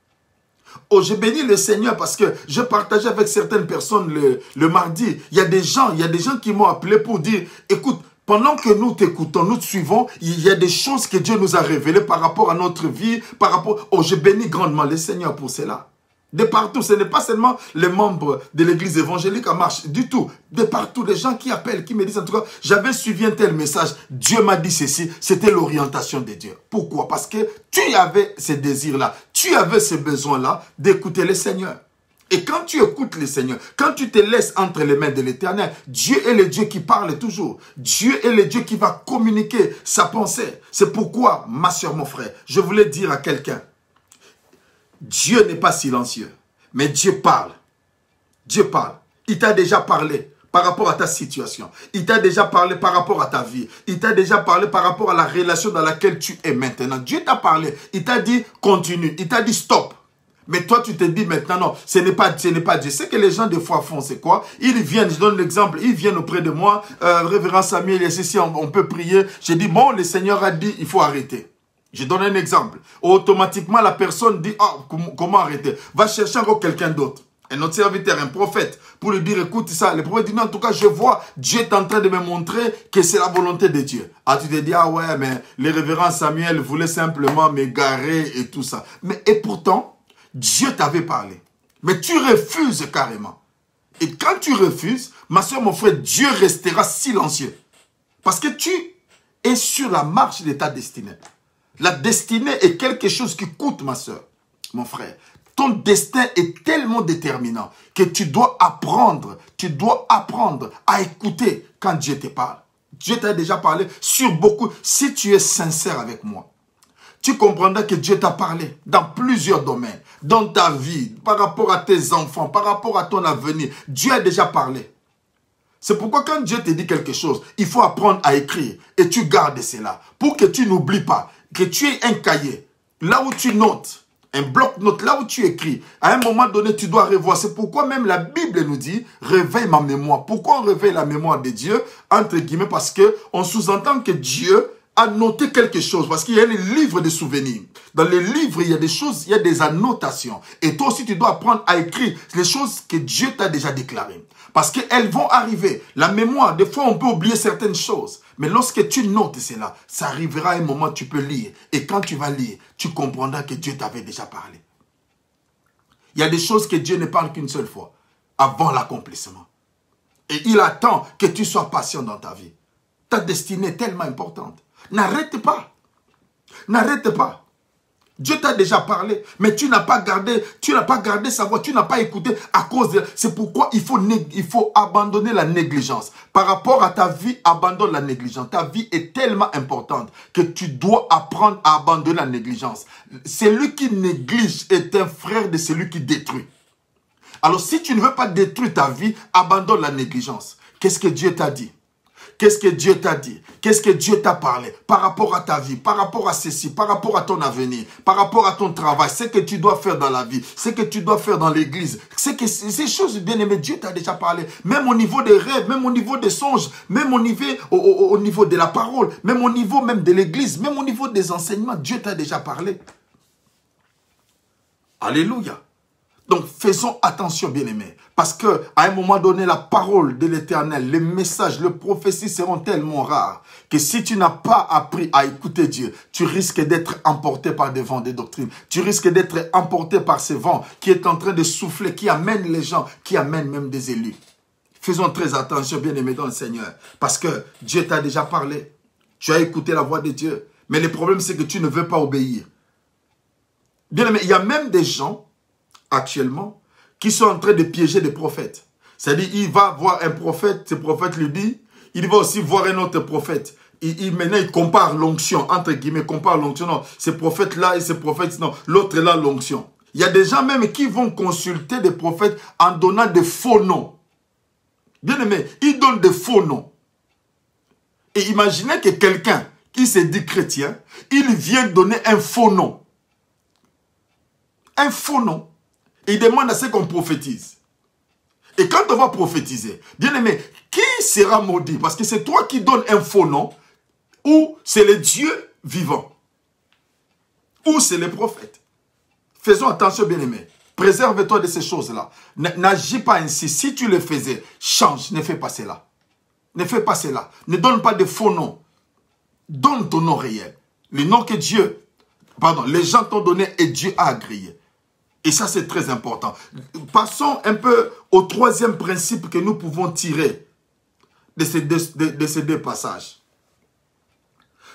Oh, je bénis le Seigneur parce que je partageais avec certaines personnes le mardi. Il y a des gens qui m'ont appelé pour dire, écoute, pendant que nous t'écoutons, nous te suivons, il y a des choses que Dieu nous a révélées par rapport à notre vie, par rapport... Oh, je bénis grandement le Seigneur pour cela. De partout, ce n'est pas seulement les membres de l'église évangélique en marche, du tout. De partout, les gens qui appellent, qui me disent en tout cas, j'avais suivi un tel message, Dieu m'a dit ceci, c'était l'orientation de Dieu. Pourquoi? Parce que tu avais ces désirs-là, tu avais ces besoins-là d'écouter le Seigneur. Et quand tu écoutes le Seigneur, quand tu te laisses entre les mains de l'Éternel, Dieu est le Dieu qui parle toujours. Dieu est le Dieu qui va communiquer sa pensée. C'est pourquoi, ma soeur, mon frère, je voulais dire à quelqu'un, Dieu n'est pas silencieux, mais Dieu parle. Dieu parle. Il t'a déjà parlé par rapport à ta situation. Il t'a déjà parlé par rapport à ta vie. Il t'a déjà parlé par rapport à la relation dans laquelle tu es maintenant. Dieu t'a parlé. Il t'a dit continue. Il t'a dit stop. Mais toi, tu te dis maintenant, non, ce n'est pas Dieu. Ce que les gens des fois font, c'est quoi? Ils viennent, je donne l'exemple, ils viennent auprès de moi, révérend Samuel, ici, on peut prier. J'ai dit, bon, le Seigneur a dit, il faut arrêter. Je donne un exemple. Automatiquement, la personne dit, oh, comment arrêter? Va chercher encore quelqu'un d'autre. Un autre serviteur, un prophète, pour lui dire, écoute ça. Le prophète dit, non, en tout cas, je vois, Dieu est en train de me montrer que c'est la volonté de Dieu. Ah, tu te dis, ah ouais, mais le révérend Samuel voulait simplement m'égarer et tout ça. Mais, et pourtant, Dieu t'avait parlé. Mais tu refuses carrément. Et quand tu refuses, ma soeur, mon frère, Dieu restera silencieux. Parce que tu es sur la marche de ta destinée. La destinée est quelque chose qui coûte, ma soeur, mon frère. Ton destin est tellement déterminant que tu dois apprendre à écouter quand Dieu te parle. Dieu t'a déjà parlé sur beaucoup. Si tu es sincère avec moi, tu comprendras que Dieu t'a parlé dans plusieurs domaines, dans ta vie, par rapport à tes enfants, par rapport à ton avenir. Dieu a déjà parlé. C'est pourquoi quand Dieu te dit quelque chose, il faut apprendre à écrire et tu gardes cela pour que tu n'oublies pas, que tu aies un cahier, là où tu notes, un bloc-notes, là où tu écris. À un moment donné, tu dois revoir. C'est pourquoi même la Bible nous dit, réveille ma mémoire. Pourquoi on réveille la mémoire de Dieu? Entre guillemets, parce qu'on sous-entend que Dieu a noté quelque chose, parce qu'il y a les livres de souvenirs. Dans les livres, il y a des choses, il y a des annotations. Et toi aussi, tu dois apprendre à écrire les choses que Dieu t'a déjà déclarées. Parce qu'elles vont arriver. La mémoire, des fois, on peut oublier certaines choses. Mais lorsque tu notes cela, ça arrivera à un moment où tu peux lire. Et quand tu vas lire, tu comprendras que Dieu t'avait déjà parlé. Il y a des choses que Dieu ne parle qu'une seule fois, avant l'accomplissement. Et il attend que tu sois patient dans ta vie. Ta destinée est tellement importante. N'arrête pas. N'arrête pas. Dieu t'a déjà parlé, mais tu n'as pas gardé sa voix, tu n'as pas écouté à cause de... C'est pourquoi il faut abandonner la négligence. Par rapport à ta vie, abandonne la négligence. Ta vie est tellement importante que tu dois apprendre à abandonner la négligence. Celui qui néglige est un frère de celui qui détruit. Alors si tu ne veux pas détruire ta vie, abandonne la négligence. Qu'est-ce que Dieu t'a dit? Qu'est-ce que Dieu t'a dit? Qu'est-ce que Dieu t'a parlé? Par rapport à ta vie, par rapport à ceci, par rapport à ton avenir, par rapport à ton travail, ce que tu dois faire dans la vie, ce que tu dois faire dans l'église. Ces choses bien aimées, Dieu t'a déjà parlé. Même au niveau des rêves, même au niveau des songes, même au niveau de la parole, même au niveau même de l'église, même au niveau des enseignements, Dieu t'a déjà parlé. Alléluia. Donc, faisons attention, bien-aimés. Parce qu'à un moment donné, la parole de l'Éternel, les messages, les prophéties seront tellement rares que si tu n'as pas appris à écouter Dieu, tu risques d'être emporté par des vents de doctrine. Tu risques d'être emporté par ces vents qui est en train de souffler, qui amènent les gens, qui amènent même des élus. Faisons très attention, bien-aimés dans le Seigneur. Parce que Dieu t'a déjà parlé. Tu as écouté la voix de Dieu. Mais le problème, c'est que tu ne veux pas obéir. Bien-aimés, il y a même des gens actuellement, qui sont en train de piéger des prophètes. C'est-à-dire, il va voir un prophète, ce prophète lui dit, il va aussi voir un autre prophète. Maintenant, il compare l'onction, entre guillemets, compare l'onction. Non, ce prophète-là et ce prophète, non, l'autre là, l'onction. Il y a des gens même qui vont consulter des prophètes en donnant des faux noms. Bien aimé, ils donnent des faux noms. Et imaginez que quelqu'un qui se dit chrétien, il vient donner un faux nom. Un faux nom. Il demande à ce qu'on prophétise. Et quand on va prophétiser, bien aimé, qui sera maudit? Parce que c'est toi qui donnes un faux nom, ou c'est le Dieu vivant, ou c'est les prophètes. Faisons attention, bien aimé. Préserve-toi de ces choses-là. N'agis pas ainsi. Si tu le faisais, change. Ne fais pas cela. Ne fais pas cela. Ne donne pas de faux noms. Donne ton nom réel. Le nom que Dieu, les gens t'ont donné et Dieu a agréé. Et ça, c'est très important. Passons un peu au troisième principe que nous pouvons tirer de ces deux passages.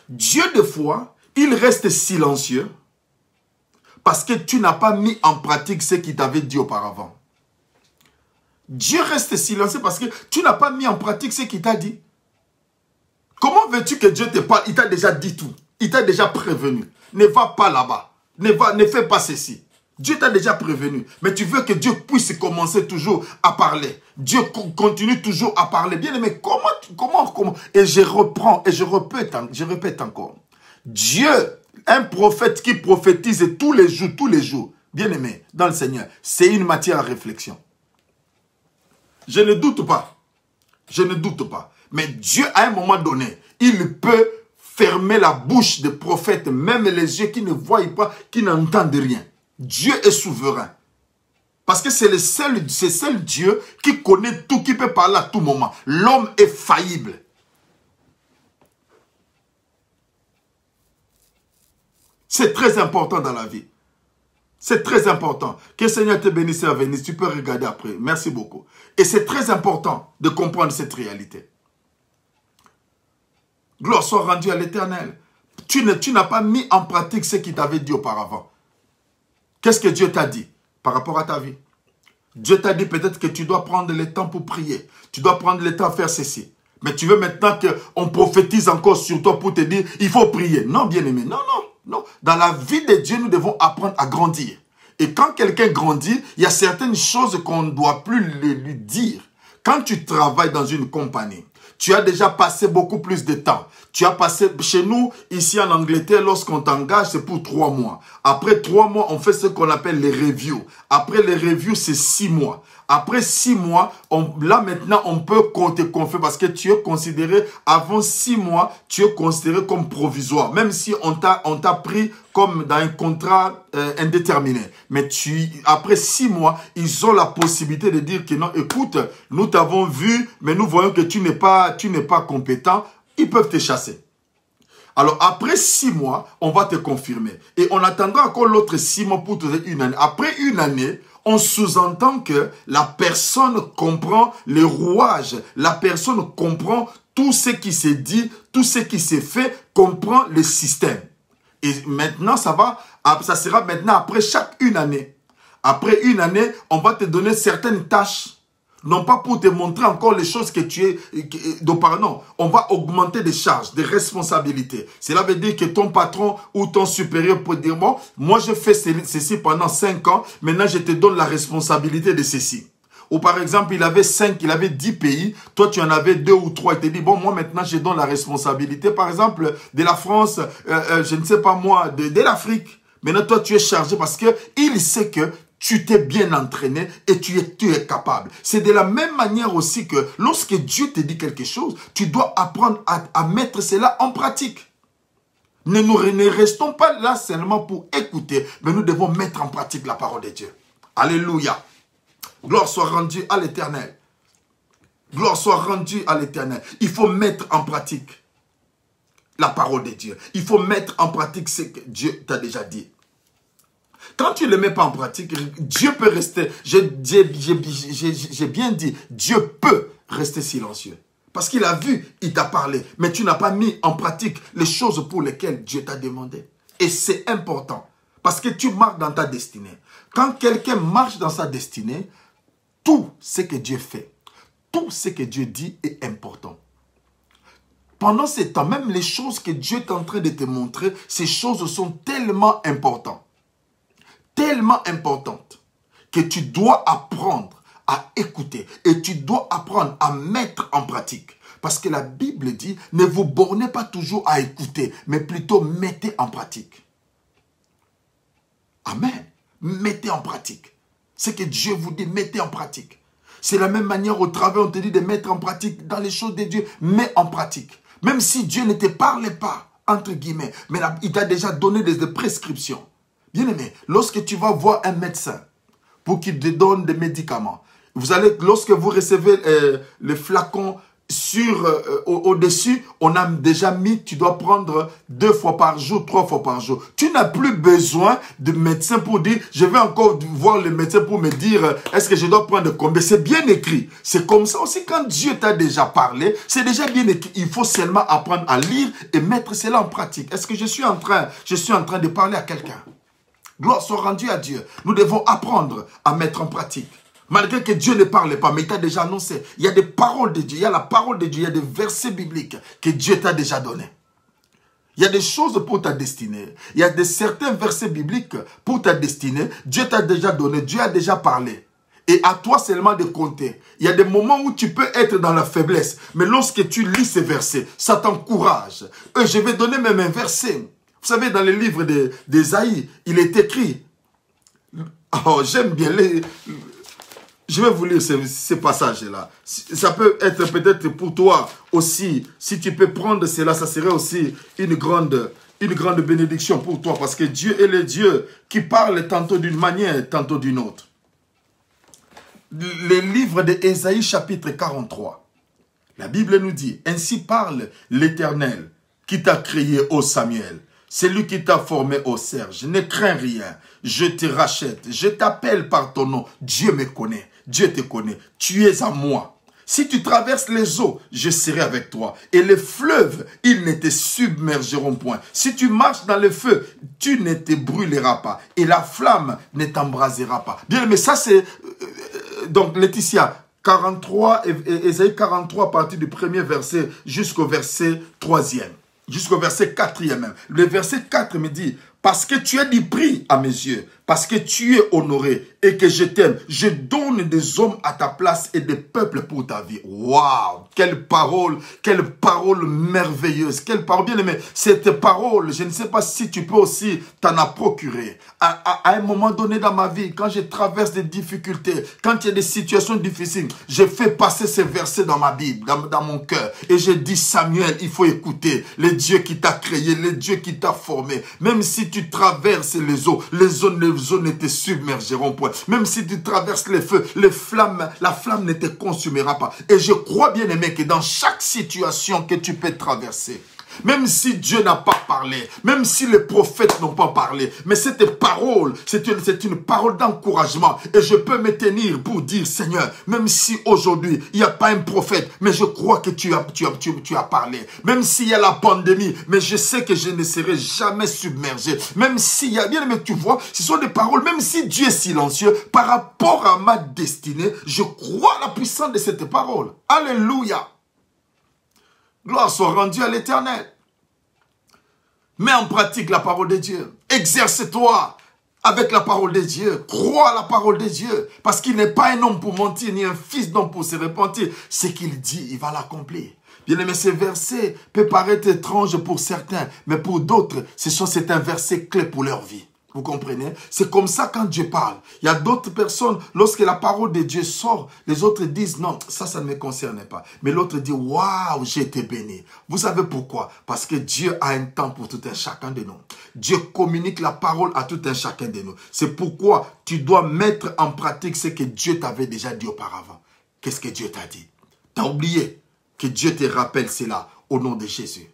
Dieu, des fois, il reste silencieux parce que tu n'as pas mis en pratique ce qu'il t'avait dit auparavant. Dieu reste silencieux parce que tu n'as pas mis en pratique ce qu'il t'a dit. Comment veux-tu que Dieu te parle? Il t'a déjà dit tout. Il t'a déjà prévenu. Ne va pas là-bas. Ne fais pas ceci. Dieu t'a déjà prévenu. Mais tu veux que Dieu puisse commencer toujours à parler. Dieu continue toujours à parler. Bien aimé, comment? Et je reprends et je répète encore. Dieu, un prophète qui prophétise tous les jours, bien aimé, dans le Seigneur, c'est une matière à réflexion. Je ne doute pas. Je ne doute pas. Mais Dieu, à un moment donné, il peut fermer la bouche des prophètes, même les yeux qui ne voient pas, qui n'entendent rien. Dieu est souverain. Parce que c'est le seul Dieu qui connaît tout, qui peut parler à tout moment. L'homme est faillible. C'est très important dans la vie. C'est très important. Que le Seigneur te bénisse à venir. Tu peux regarder après. Merci beaucoup. Et c'est très important de comprendre cette réalité. Gloire soit rendue à l'Éternel. Tu n'as pas mis en pratique ce qu'il t'avait dit auparavant. Qu'est-ce que Dieu t'a dit par rapport à ta vie? Dieu t'a dit peut-être que tu dois prendre le temps pour prier. Tu dois prendre le temps à faire ceci. Mais tu veux maintenant qu'on prophétise encore sur toi pour te dire, il faut prier. Non, bien-aimé, non. Dans la vie de Dieu, nous devons apprendre à grandir. Et quand quelqu'un grandit, il y a certaines choses qu'on ne doit plus lui dire. Quand tu travailles dans une compagnie, tu as déjà passé beaucoup plus de temps. Tu as passé, chez nous, ici en Angleterre, lorsqu'on t'engage, c'est pour 3 mois. Après 3 mois, on fait ce qu'on appelle les reviews. Après les reviews, c'est 6 mois. Après 6 mois, là maintenant, on peut te confier parce que tu es considéré, avant 6 mois, tu es considéré comme provisoire. Même si on t'a pris comme dans un contrat indéterminé. Mais après 6 mois, ils ont la possibilité de dire que non, écoute, nous t'avons vu, mais nous voyons que tu n'es pas compétent. Ils peuvent te chasser. Alors, après 6 mois, on va te confirmer. Et on attendra encore l'autre 6 mois pour te donner 1 année. Après 1 année, on sous-entend que la personne comprend les rouages. La personne comprend tout ce qui s'est dit, tout ce qui s'est fait, comprend le système. Et maintenant, ça sera maintenant après chaque 1 année. Après 1 année, on va te donner certaines tâches. Non pas pour te montrer encore les choses que tu es d'auparavant. On va augmenter des charges, des responsabilités. Cela veut dire que ton patron ou ton supérieur peut dire, bon, moi je fais ceci pendant 5 ans, maintenant je te donne la responsabilité de ceci. Ou par exemple, il avait 10 pays, toi tu en avais 2 ou 3, il te dit, bon, moi maintenant je donne la responsabilité, par exemple, de la France, je ne sais pas moi, de l'Afrique. Maintenant toi tu es chargé parce que il sait que tu t'es bien entraîné et tu es capable. C'est de la même manière aussi que lorsque Dieu te dit quelque chose, tu dois apprendre à mettre cela en pratique. Ne restons pas là seulement pour écouter, mais nous devons mettre en pratique la parole de Dieu. Alléluia. Gloire soit rendue à l'Éternel. Gloire soit rendue à l'Éternel. Il faut mettre en pratique la parole de Dieu. Il faut mettre en pratique ce que Dieu t'a déjà dit. Quand tu ne le mets pas en pratique, Dieu peut rester, j'ai bien dit, Dieu peut rester silencieux. Parce qu'il a vu, il t'a parlé, mais tu n'as pas mis en pratique les choses pour lesquelles Dieu t'a demandé. Et c'est important, parce que tu marches dans ta destinée. Quand quelqu'un marche dans sa destinée, tout ce que Dieu fait, tout ce que Dieu dit est important. Pendant ce temps, même les choses que Dieu est en train de te montrer, ces choses sont tellement importantes. Tellement importante que tu dois apprendre à écouter et tu dois apprendre à mettre en pratique. Parce que la Bible dit, ne vous bornez pas toujours à écouter, mais plutôt mettez en pratique. Amen. Mettez en pratique. Ce que Dieu vous dit, mettez en pratique. C'est la même manière au travail, on te dit de mettre en pratique dans les choses de Dieu. Mets en pratique. Même si Dieu ne te parle pas, entre guillemets, mais là, il t'a déjà donné des prescriptions. Bien-aimé, lorsque tu vas voir un médecin pour qu'il te donne des médicaments, lorsque vous recevez le flacon, au-dessus, on a déjà mis, tu dois prendre 2 fois par jour, 3 fois par jour. Tu n'as plus besoin de médecin pour dire, je vais encore voir le médecin pour me dire, est-ce que je dois prendre combien? C'est bien écrit. C'est comme ça aussi quand Dieu t'a déjà parlé, c'est déjà bien écrit. Il faut seulement apprendre à lire et mettre cela en pratique. Est-ce que je suis en train de parler à quelqu'un? Gloire soit rendue à Dieu. Nous devons apprendre à mettre en pratique. Malgré que Dieu ne parle pas, mais il t'a déjà annoncé. Il y a des paroles de Dieu, il y a la parole de Dieu, il y a des versets bibliques que Dieu t'a déjà donnés. Il y a des choses pour ta destinée. Il y a certains versets bibliques pour ta destinée. Dieu t'a déjà donné, Dieu a déjà parlé. Et à toi seulement de compter. Il y a des moments où tu peux être dans la faiblesse. Mais lorsque tu lis ces versets, ça t'encourage. Je vais donner même un verset. Vous savez, dans le livre d'Ésaïe, il est écrit. Oh, j'aime bien les... Je vais vous lire ces passages-là. Ça peut être peut-être pour toi aussi. Si tu peux prendre cela, ça serait aussi une grande bénédiction pour toi. Parce que Dieu est le Dieu qui parle tantôt d'une manière, tantôt d'une autre. Le livre d'Ésaïe chapitre 43. La Bible nous dit, « Ainsi parle l'Éternel qui t'a créé, ô Samuel. C'est lui qui t'a formé, ô Serge. Ne crains rien. Je te rachète. Je t'appelle par ton nom. Dieu me connaît. Dieu te connaît. Tu es à moi. Si tu traverses les eaux, je serai avec toi. Et les fleuves, ils ne te submergeront point. Si tu marches dans le feu, tu ne te brûleras pas. Et la flamme ne t'embrasera pas. » Bien, mais ça c'est... donc Laetitia, 43, Ésaïe 43, à partir du premier verset jusqu'au verset 3e. Jusqu'au verset 4e même. Le verset 4 me dit, « Parce que tu es du prix à mes yeux, parce que tu es honoré et que je t'aime, je donne des hommes à ta place et des peuples pour ta vie. » Waouh! Quelle parole merveilleuse, quelle parole bien aimée. Cette parole, je ne sais pas si tu peux aussi t'en as procuré. À un moment donné dans ma vie, quand je traverse des difficultés, quand il y a des situations difficiles, je fais passer ces versets dans ma Bible, dans mon cœur. Et je dis, Samuel, il faut écouter le Dieu qui t'a créé, le Dieu qui t'a formé. Même si tu traverses les eaux ne te submergeront point. Même si tu traverses les feux, la flamme ne te consumera pas. Et je crois bien aimé que dans chaque situation que tu peux traverser, même si Dieu n'a pas parlé, même si les prophètes n'ont pas parlé, mais cette parole, c'est une parole d'encouragement. Et je peux me tenir pour dire, Seigneur, même si aujourd'hui, il n'y a pas un prophète, mais je crois que tu as parlé. Même s'il y a la pandémie, mais je sais que je ne serai jamais submergé. Même s'il y a, bien aimé, tu vois, ce sont des paroles, même si Dieu est silencieux, par rapport à ma destinée, je crois à la puissance de cette parole. Alléluia. Gloire soit rendue à l'Éternel. Mets en pratique la parole de Dieu. Exerce-toi avec la parole de Dieu. Crois à la parole de Dieu. Parce qu'il n'est pas un homme pour mentir, ni un fils d'homme pour se repentir. Ce qu'il dit, il va l'accomplir. Bien aimé, ce verset peut paraître étrange pour certains, mais pour d'autres, c'est un verset clé pour leur vie. Vous comprenez? C'est comme ça quand Dieu parle. Il y a d'autres personnes, lorsque la parole de Dieu sort, les autres disent non, ça ne me concerne pas. Mais l'autre dit, waouh, j'ai été béni. Vous savez pourquoi? Parce que Dieu a un temps pour tout un chacun de nous. Dieu communique la parole à tout un chacun de nous. C'est pourquoi tu dois mettre en pratique ce que Dieu t'avait déjà dit auparavant. Qu'est-ce que Dieu t'a dit? Tu as oublié que Dieu te rappelle cela au nom de Jésus.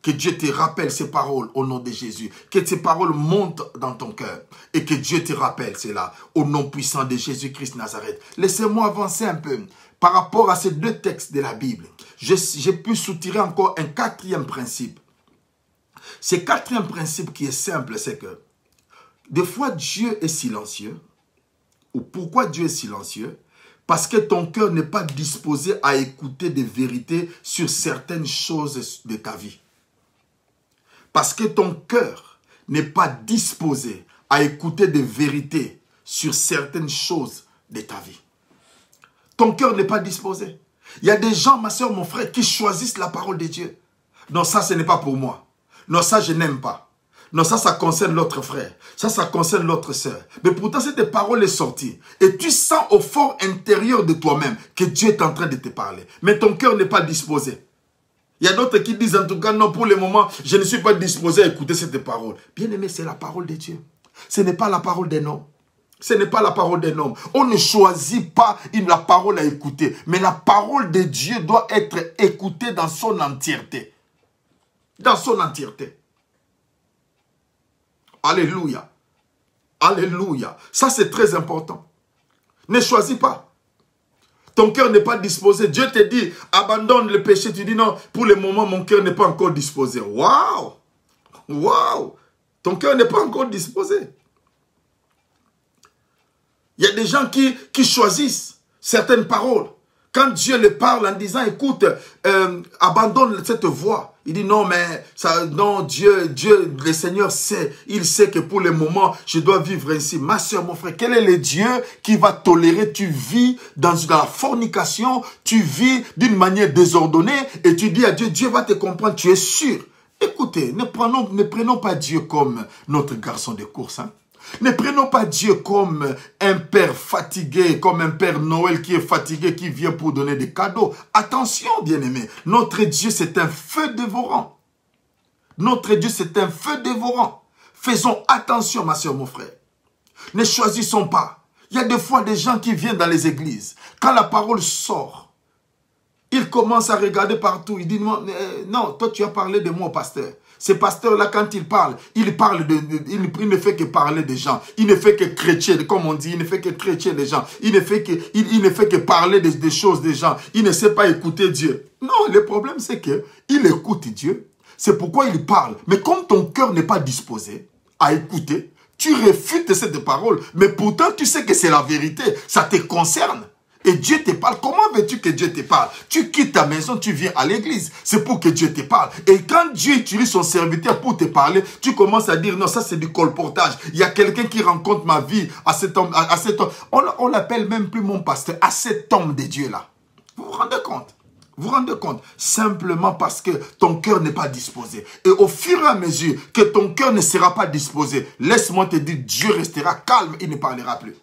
Que Dieu te rappelle ces paroles au nom de Jésus. Que ces paroles montent dans ton cœur. Et que Dieu te rappelle cela au nom puissant de Jésus-Christ Nazareth. Laissez-moi avancer un peu. Par rapport à ces deux textes de la Bible, j'ai pu soutirer encore un quatrième principe. Ce quatrième principe qui est simple, c'est que des fois Dieu est silencieux. Ou pourquoi Dieu est silencieux? Parce que ton cœur n'est pas disposé à écouter des vérités sur certaines choses de ta vie. Parce que ton cœur n'est pas disposé à écouter des vérités sur certaines choses de ta vie. Ton cœur n'est pas disposé. Il y a des gens, ma soeur, mon frère, qui choisissent la parole de Dieu. Non, ça, ce n'est pas pour moi. Non, ça, je n'aime pas. Non, ça concerne l'autre frère. Ça concerne l'autre sœur. Mais pourtant, cette parole est sortie. Et tu sens au fort intérieur de toi-même que Dieu est en train de te parler. Mais ton cœur n'est pas disposé. Il y a d'autres qui disent en tout cas, non, pour le moment, je ne suis pas disposé à écouter cette parole. Bien aimé, c'est la parole de Dieu. Ce n'est pas la parole des noms. Ce n'est pas la parole d'un homme. On ne choisit pas la parole à écouter. Mais la parole de Dieu doit être écoutée dans son entièreté. Dans son entièreté. Alléluia. Alléluia. Ça, c'est très important. Ne choisis pas. Ton cœur n'est pas disposé. Dieu te dit, abandonne le péché. Tu dis non, pour le moment, mon cœur n'est pas encore disposé. Waouh! Waouh! Ton cœur n'est pas encore disposé. Il y a des gens qui choisissent certaines paroles. Quand Dieu les parle en disant, écoute, abandonne cette voie. Il dit non, mais ça, non, Dieu, le Seigneur sait. Il sait que pour le moment, je dois vivre ainsi. Ma soeur, mon frère, quel est le Dieu qui va tolérer? Tu vis dans la fornication, tu vis d'une manière désordonnée et tu dis à Dieu, Dieu va te comprendre, tu es sûr. Écoutez, ne prenons pas Dieu comme notre garçon de course, hein. Ne prenons pas Dieu comme un père fatigué, comme un père Noël qui est fatigué, qui vient pour donner des cadeaux. Attention, bien-aimés, notre Dieu, c'est un feu dévorant. Notre Dieu, c'est un feu dévorant. Faisons attention, ma soeur, mon frère. Ne choisissons pas. Il y a des fois des gens qui viennent dans les églises. Quand la parole sort, ils commencent à regarder partout. Ils disent, non, toi, tu as parlé de moi au pasteur. Ce pasteur-là, quand il ne fait que parler des gens. Il ne fait que chrétien, comme on dit, il ne fait que chrétien des gens. Il ne fait que parler des choses des gens. Il ne sait pas écouter Dieu. Non, le problème, c'est qu'il écoute Dieu. C'est pourquoi il parle. Mais comme ton cœur n'est pas disposé à écouter, tu réfutes cette parole. Mais pourtant, tu sais que c'est la vérité. Ça te concerne. Et Dieu te parle. Comment veux-tu que Dieu te parle? Tu quittes ta maison, tu viens à l'église. C'est pour que Dieu te parle. Et quand Dieu utilise son serviteur pour te parler, tu commences à dire, non, ça c'est du colportage. Il y a quelqu'un qui rencontre ma vie à cet homme. On l'appelle même plus mon pasteur, à cet homme de Dieu-là. Vous vous rendez compte? Vous vous rendez compte? Simplement parce que ton cœur n'est pas disposé. Et au fur et à mesure que ton cœur ne sera pas disposé, laisse-moi te dire, Dieu restera calme, il ne parlera plus.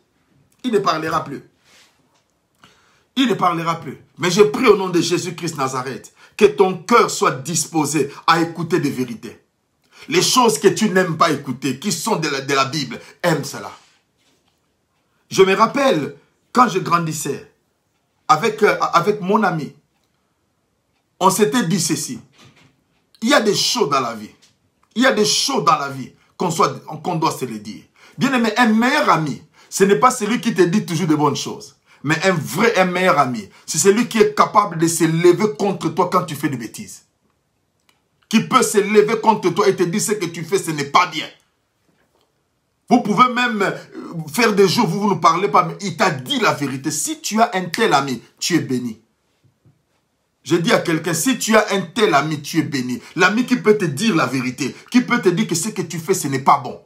Il ne parlera plus. Il ne parlera plus. Mais je prie au nom de Jésus-Christ Nazareth, que ton cœur soit disposé à écouter des vérités. Les choses que tu n'aimes pas écouter, qui sont de la Bible, aime cela. Je me rappelle, quand je grandissais, avec mon ami, on s'était dit ceci. Il y a des choses dans la vie. Il y a des choses dans la vie qu'on doit se le dire. Bien aimé, un meilleur ami, ce n'est pas celui qui te dit toujours de bonnes choses. Mais un meilleur ami, c'est celui qui est capable de se lever contre toi quand tu fais des bêtises. Qui peut se lever contre toi et te dire ce que tu fais, ce n'est pas bien. Vous pouvez même faire des jours où vous ne parlez pas, mais il t'a dit la vérité. Si tu as un tel ami, tu es béni. Je dis à quelqu'un, si tu as un tel ami, tu es béni. L'ami qui peut te dire la vérité, qui peut te dire que ce que tu fais, ce n'est pas bon.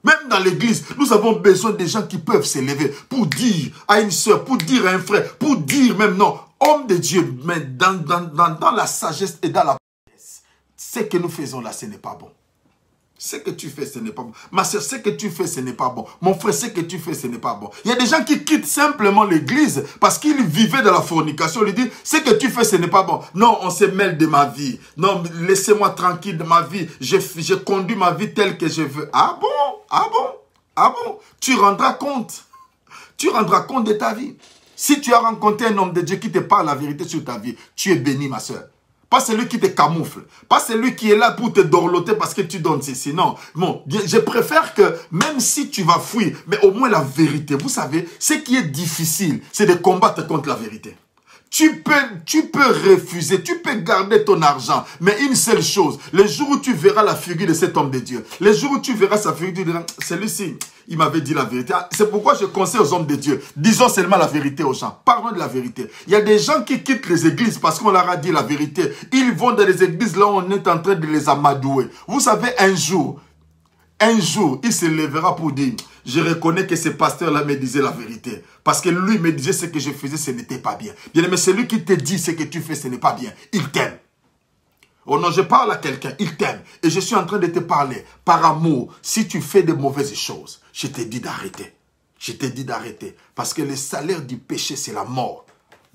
Même dans l'église, nous avons besoin de gens qui peuvent se lever pour dire à une soeur, pour dire à un frère, pour dire même non, homme de Dieu, mais dans la sagesse et dans la paresse, ce que nous faisons là, ce n'est pas bon. Ce que tu fais, ce n'est pas bon. Ma soeur, ce que tu fais, ce n'est pas bon. Mon frère, ce que tu fais, ce n'est pas bon. Il y a des gens qui quittent simplement l'église parce qu'ils vivaient dans la fornication. On lui dit, ce que tu fais, ce n'est pas bon. Non, on se mêle de ma vie. Non, laissez-moi tranquille de ma vie. Je conduis ma vie telle que je veux. Ah bon? Ah bon? Ah bon? Tu rendras compte. Tu rendras compte de ta vie. Si tu as rencontré un homme de Dieu qui te parle la vérité sur ta vie, tu es béni, ma soeur. Pas celui qui te camoufle. Pas celui qui est là pour te dorloter parce que tu donnes ceci. Non. Bon, je préfère que même si tu vas fuir, mais au moins la vérité. Vous savez, ce qui est difficile, c'est de combattre contre la vérité. Tu peux refuser, tu peux garder ton argent. Mais une seule chose, le jour où tu verras la figure de cet homme de Dieu, le jour où tu verras sa figure, tu diras, celui-ci, il m'avait dit la vérité. C'est pourquoi je conseille aux hommes de Dieu, disons seulement la vérité aux gens. Parlons de la vérité. Il y a des gens qui quittent les églises parce qu'on leur a dit la vérité. Ils vont dans les églises là où on est en train de les amadouer. Vous savez, un jour, il se lèvera pour dire, je reconnais que ce pasteur-là me disait la vérité. Parce que lui me disait ce que je faisais, ce n'était pas bien. Bien aimé, celui qui te dit ce que tu fais, ce n'est pas bien. Il t'aime. Oh non, je parle à quelqu'un, il t'aime. Et je suis en train de te parler par amour. Si tu fais de mauvaises choses, je te dis d'arrêter. Je te dis d'arrêter. Parce que le salaire du péché, c'est la mort.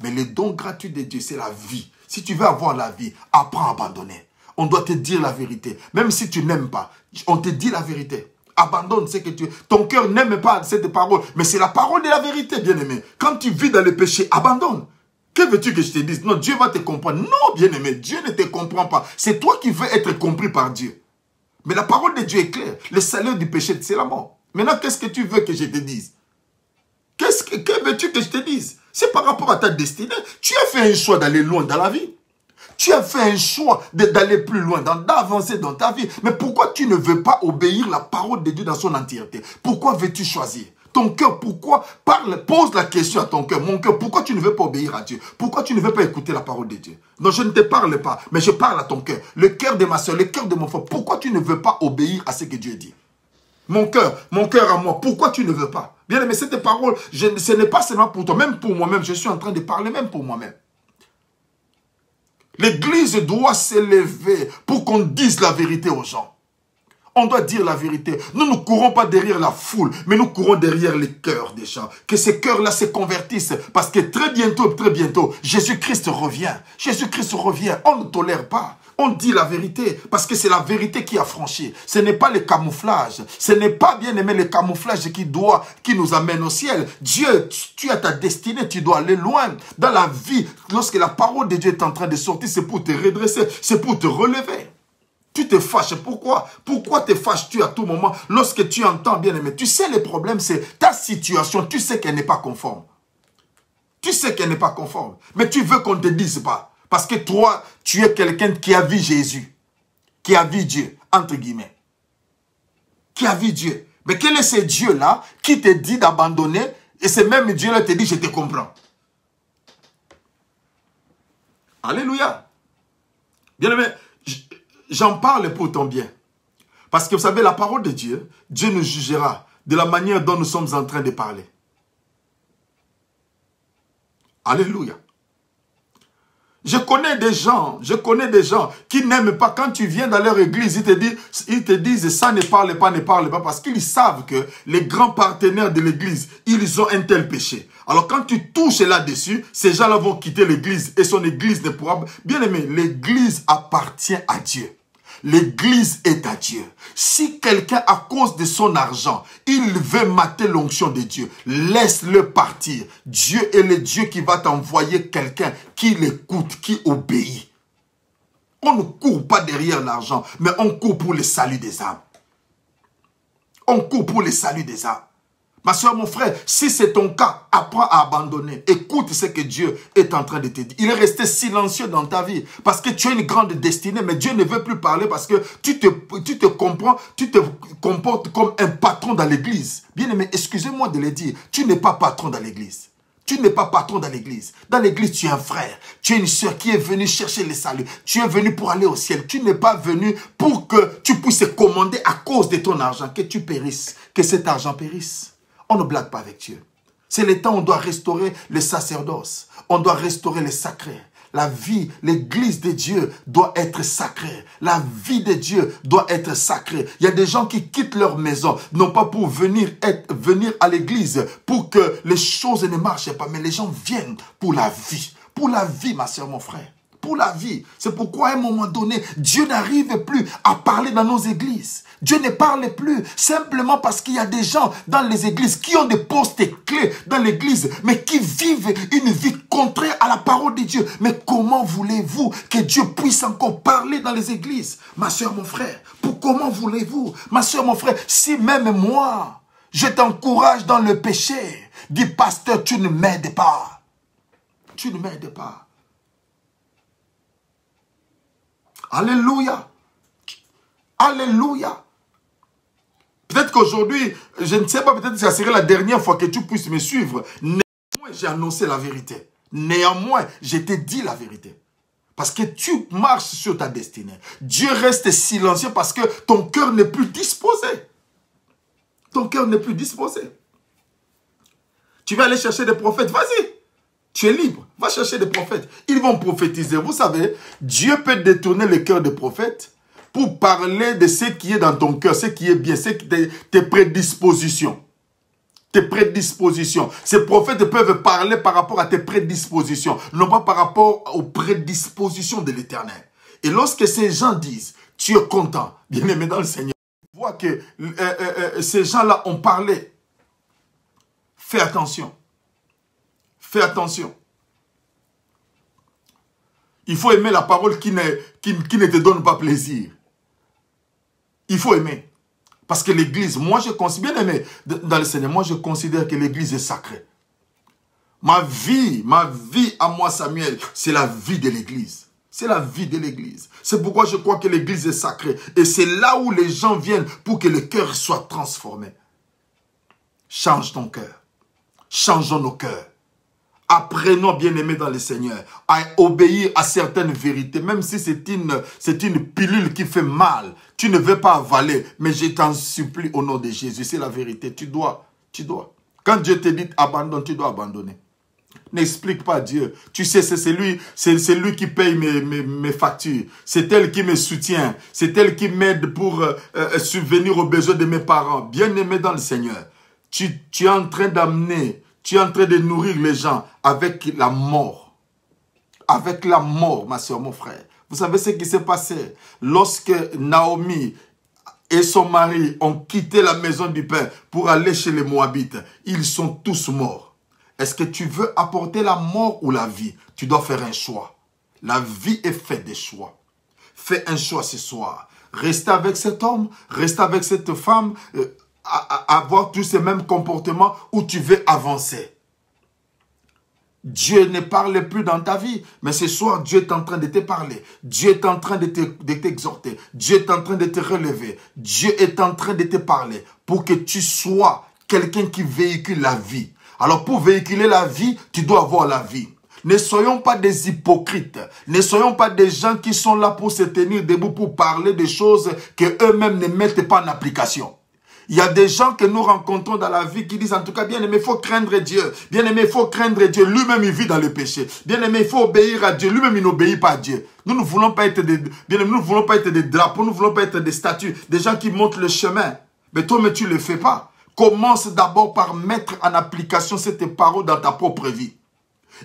Mais le don gratuit de Dieu, c'est la vie. Si tu veux avoir la vie, apprends à abandonner. On doit te dire la vérité. Même si tu n'aimes pas, on te dit la vérité. abandonne ce que tu... Ton cœur n'aime pas cette parole, mais c'est la parole de la vérité, bien-aimé. Quand tu vis dans le péché, abandonne. Que veux-tu que je te dise? Non, Dieu va te comprendre. Non, bien-aimé, Dieu ne te comprend pas. C'est toi qui veux être compris par Dieu. Mais la parole de Dieu est claire. Le salaire du péché, c'est la mort. Maintenant, qu'est-ce que tu veux que je te dise? Que veux-tu que je te dise? C'est par rapport à ta destinée. Tu as fait un choix d'aller loin dans la vie. Tu as fait un choix d'aller plus loin, d'avancer dans ta vie. Mais pourquoi tu ne veux pas obéir la parole de Dieu dans son entièreté? Pourquoi veux-tu choisir? Ton cœur, pourquoi? Pose la question à ton cœur. Mon cœur, pourquoi tu ne veux pas obéir à Dieu? Pourquoi tu ne veux pas écouter la parole de Dieu? Non, je ne te parle pas, mais je parle à ton cœur. Le cœur de ma soeur, le cœur de mon frère. Pourquoi tu ne veux pas obéir à ce que Dieu dit? Mon cœur à moi, pourquoi tu ne veux pas? Bien aimé, cette parole, ce n'est pas seulement pour toi, même pour moi-même. Je suis en train de parler même pour moi-même. L'église doit s'élever pour qu'on dise la vérité aux gens. On doit dire la vérité. Nous ne courons pas derrière la foule, mais nous courons derrière les cœurs des gens. Que ces cœurs-là se convertissent. Parce que très bientôt, Jésus-Christ revient. Jésus-Christ revient. On ne tolère pas. On dit la vérité. Parce que c'est la vérité qui a franchi. Ce n'est pas le camouflage. Ce n'est pas, bien aimé, le camouflage qui nous amène au ciel. Dieu, tu as ta destinée. Tu dois aller loin. Dans la vie, lorsque la parole de Dieu est en train de sortir, c'est pour te redresser. C'est pour te relever. Tu te fâches. Pourquoi? Pourquoi te fâches-tu à tout moment lorsque tu entends, bien aimé? Tu sais, le problème, c'est ta situation. Tu sais qu'elle n'est pas conforme. Tu sais qu'elle n'est pas conforme. Mais tu veux qu'on ne te dise pas. Parce que toi, tu es quelqu'un qui a vu Jésus. Qui a vu Dieu, entre guillemets. Qui a vu Dieu. Mais quel est ce Dieu-là qui te dit d'abandonner? Et ce même Dieu-là te dit, je te comprends. Alléluia. Bien aimé, j'en parle pour ton bien. Parce que vous savez, la parole de Dieu, Dieu nous jugera de la manière dont nous sommes en train de parler. Alléluia. Je connais des gens qui n'aiment pas, quand tu viens dans leur église, ils te disent ça ne parle pas, parce qu'ils savent que les grands partenaires de l'église, ils ont un tel péché. Alors quand tu touches là-dessus, ces gens-là vont quitter l'église et son église ne pourra pas. Bien aimé, l'église appartient à Dieu. L'église est à Dieu. Si quelqu'un, à cause de son argent, il veut mater l'onction de Dieu, laisse-le partir. Dieu est le Dieu qui va t'envoyer quelqu'un qui l'écoute, qui obéit. On ne court pas derrière l'argent, mais on court pour le salut des âmes. On court pour le salut des âmes. Ma soeur, mon frère, si c'est ton cas, apprends à abandonner. Écoute ce que Dieu est en train de te dire. Il est resté silencieux dans ta vie parce que tu as une grande destinée, mais Dieu ne veut plus parler parce que tu te comprends, tu te comportes comme un patron dans l'église. Bien aimé, excusez-moi de le dire, tu n'es pas patron dans l'église. Tu n'es pas patron dans l'église. Dans l'église, tu es un frère. Tu es une soeur qui est venue chercher le salut. Tu es venu pour aller au ciel. Tu n'es pas venu pour que tu puisses commander à cause de ton argent, que tu périsses, que cet argent périsse. On ne blague pas avec Dieu. C'est le temps où on doit restaurer le sacerdoce. On doit restaurer le sacré. La vie, l'église de Dieu doit être sacrée. La vie de Dieu doit être sacrée. Il y a des gens qui quittent leur maison, non pas pour venir à l'église, pour que les choses ne marchent pas, mais les gens viennent pour la vie. Pour la vie, ma soeur, mon frère. Pour la vie. C'est pourquoi à un moment donné, Dieu n'arrive plus à parler dans nos églises. Dieu ne parle plus simplement parce qu'il y a des gens dans les églises qui ont des postes clés dans l'église, mais qui vivent une vie contraire à la parole de Dieu. Mais comment voulez-vous que Dieu puisse encore parler dans les églises? Ma soeur, mon frère, comment voulez-vous? Ma soeur, mon frère, si même moi, je t'encourage dans le péché, dis pasteur, tu ne m'aides pas. Tu ne m'aides pas. Alléluia. Alléluia. Peut-être qu'aujourd'hui, je ne sais pas, peut-être que ça serait la dernière fois que tu puisses me suivre. Néanmoins, j'ai annoncé la vérité. Néanmoins, je t'ai dit la vérité. Parce que tu marches sur ta destinée. Dieu reste silencieux parce que ton cœur n'est plus disposé. Ton cœur n'est plus disposé. Tu vas aller chercher des prophètes, vas-y. Tu es libre, va chercher des prophètes. Ils vont prophétiser. Vous savez, Dieu peut détourner le cœur des prophètes pour parler de ce qui est dans ton cœur, ce qui est bien, tes prédispositions. Tes prédispositions. Ces prophètes peuvent parler par rapport à tes prédispositions, non pas par rapport aux prédispositions de l'Éternel. Et lorsque ces gens disent, tu es content, bien-aimé dans le Seigneur, vois que ces gens-là ont parlé. Fais attention. Fais attention. Il faut aimer la parole qui ne te donne pas plaisir. Il faut aimer. Parce que l'église, moi je considère, bien aimé dans le Seigneur, moi je considère que l'église est sacrée. Ma vie à moi Samuel, c'est la vie de l'église. C'est la vie de l'église. C'est pourquoi je crois que l'église est sacrée. Et c'est là où les gens viennent pour que le cœur soit transformé. Change ton cœur. Changeons nos cœurs. Apprenons, bien-aimés dans le Seigneur, à obéir à certaines vérités, même si c'est une pilule qui fait mal. Tu ne veux pas avaler, mais je t'en supplie au nom de Jésus. C'est la vérité. Tu dois. Quand Dieu te dit abandonne, tu dois abandonner. N'explique pas Dieu. Tu sais, c'est lui qui paye mes factures. C'est elle qui me soutient. C'est elle qui m'aide pour subvenir aux besoins de mes parents. Bien-aimés dans le Seigneur, tu es en train d'amener... Tu es en train de nourrir les gens avec la mort. Avec la mort, ma soeur, mon frère. Vous savez ce qui s'est passé lorsque Naomi et son mari ont quitté la maison du père pour aller chez les Moabites. Ils sont tous morts. Est-ce que tu veux apporter la mort ou la vie? Tu dois faire un choix. La vie est faite des choix. Fais un choix ce soir. Reste avec cet homme, reste avec cette femme, avoir tous ces mêmes comportements où tu veux avancer. Dieu ne parle plus dans ta vie, mais ce soir, Dieu est en train de te parler. Dieu est en train de t'exhorter. Dieu est en train de te relever. Dieu est en train de te parler pour que tu sois quelqu'un qui véhicule la vie. Alors, pour véhiculer la vie, tu dois avoir la vie. Ne soyons pas des hypocrites. Ne soyons pas des gens qui sont là pour se tenir debout, pour parler des choses qu'eux-mêmes ne mettent pas en application. Il y a des gens que nous rencontrons dans la vie qui disent, en tout cas, bien aimé, il faut craindre Dieu. Bien aimé, il faut craindre Dieu. Lui-même, il vit dans le péché. Bien aimé, il faut obéir à Dieu. Lui-même, il n'obéit pas à Dieu. Nous ne voulons pas être des, bien aimé, nous ne voulons pas être des drapeaux. Nous ne voulons pas être des statues. Des gens qui montrent le chemin. Mais toi, tu ne le fais pas. Commence d'abord par mettre en application cette parole dans ta propre vie.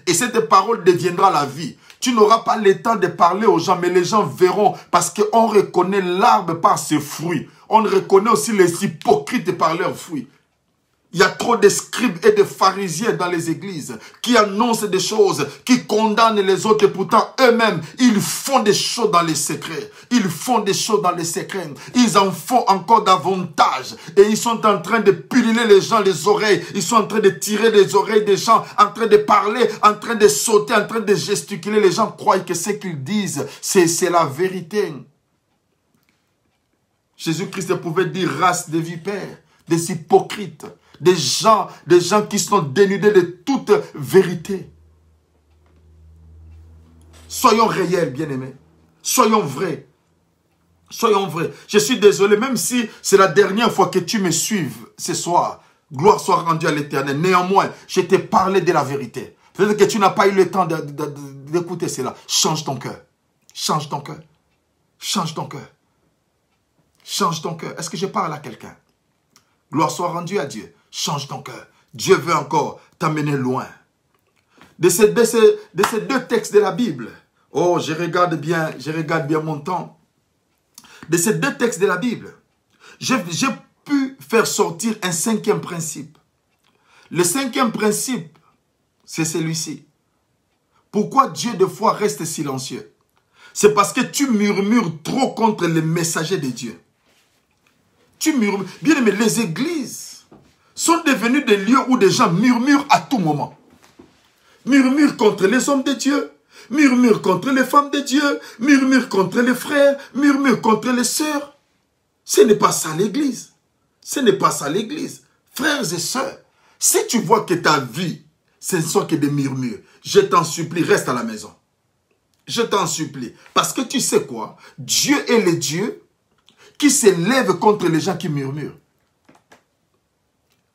Et cette parole deviendra la vie. Tu n'auras pas le temps de parler aux gens, mais les gens verront parce qu'on reconnaît l'arbre par ses fruits. On reconnaît aussi les hypocrites par leurs fruits. Il y a trop de scribes et de pharisiens dans les églises qui annoncent des choses, qui condamnent les autres. Et pourtant, eux-mêmes, ils font des choses dans les secrets. Ils font des choses dans les secrets. Ils en font encore davantage. Et ils sont en train de pulluler les gens les oreilles. Ils sont en train de tirer les oreilles des gens, en train de parler, en train de sauter, en train de gesticuler. Les gens croient que ce qu'ils disent, c'est la vérité. Jésus-Christ pouvait dire race de vipères, des hypocrites. Des gens qui sont dénudés de toute vérité. Soyons réels, bien-aimés. Soyons vrais. Soyons vrais. Je suis désolé, même si c'est la dernière fois que tu me suives ce soir. Gloire soit rendue à l'Éternel. Néanmoins, je t'ai parlé de la vérité. Peut-être que tu n'as pas eu le temps d'écouter cela. Change ton cœur. Change ton cœur. Change ton cœur. Change ton cœur. Est-ce que je parle à quelqu'un? Gloire soit rendue à Dieu. Change ton cœur. Dieu veut encore t'amener loin. De ces deux textes de la Bible. Oh, je regarde bien mon temps. De ces deux textes de la Bible, j'ai pu faire sortir un cinquième principe. Le cinquième principe, c'est celui-ci. Pourquoi Dieu des fois reste silencieux? C'est parce que tu murmures trop contre les messagers de Dieu. Tu murmures. Bien aimé, les églises sont devenus des lieux où des gens murmurent à tout moment. Murmurent contre les hommes de Dieu, murmurent contre les femmes de Dieu, murmurent contre les frères, murmurent contre les sœurs. Ce n'est pas ça l'église. Ce n'est pas ça l'église. Frères et sœurs, si tu vois que ta vie, ce ne sont que des murmures, je t'en supplie, reste à la maison. Je t'en supplie. Parce que tu sais quoi? Dieu est le Dieu qui s'élève contre les gens qui murmurent.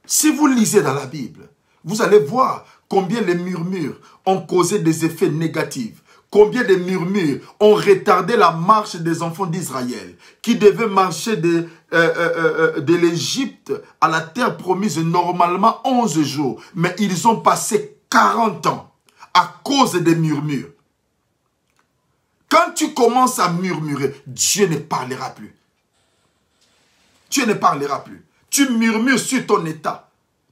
Si vous lisez dans la Bible, vous allez voir combien les murmures ont causé des effets négatifs. Combien de murmures ont retardé la marche des enfants d'Israël qui devaient marcher de l'Égypte à la terre promise normalement 11 jours. Mais ils ont passé 40 ans à cause des murmures. Quand tu commences à murmurer, Dieu ne parlera plus. tu ne parleras plus. Tu murmures sur ton état.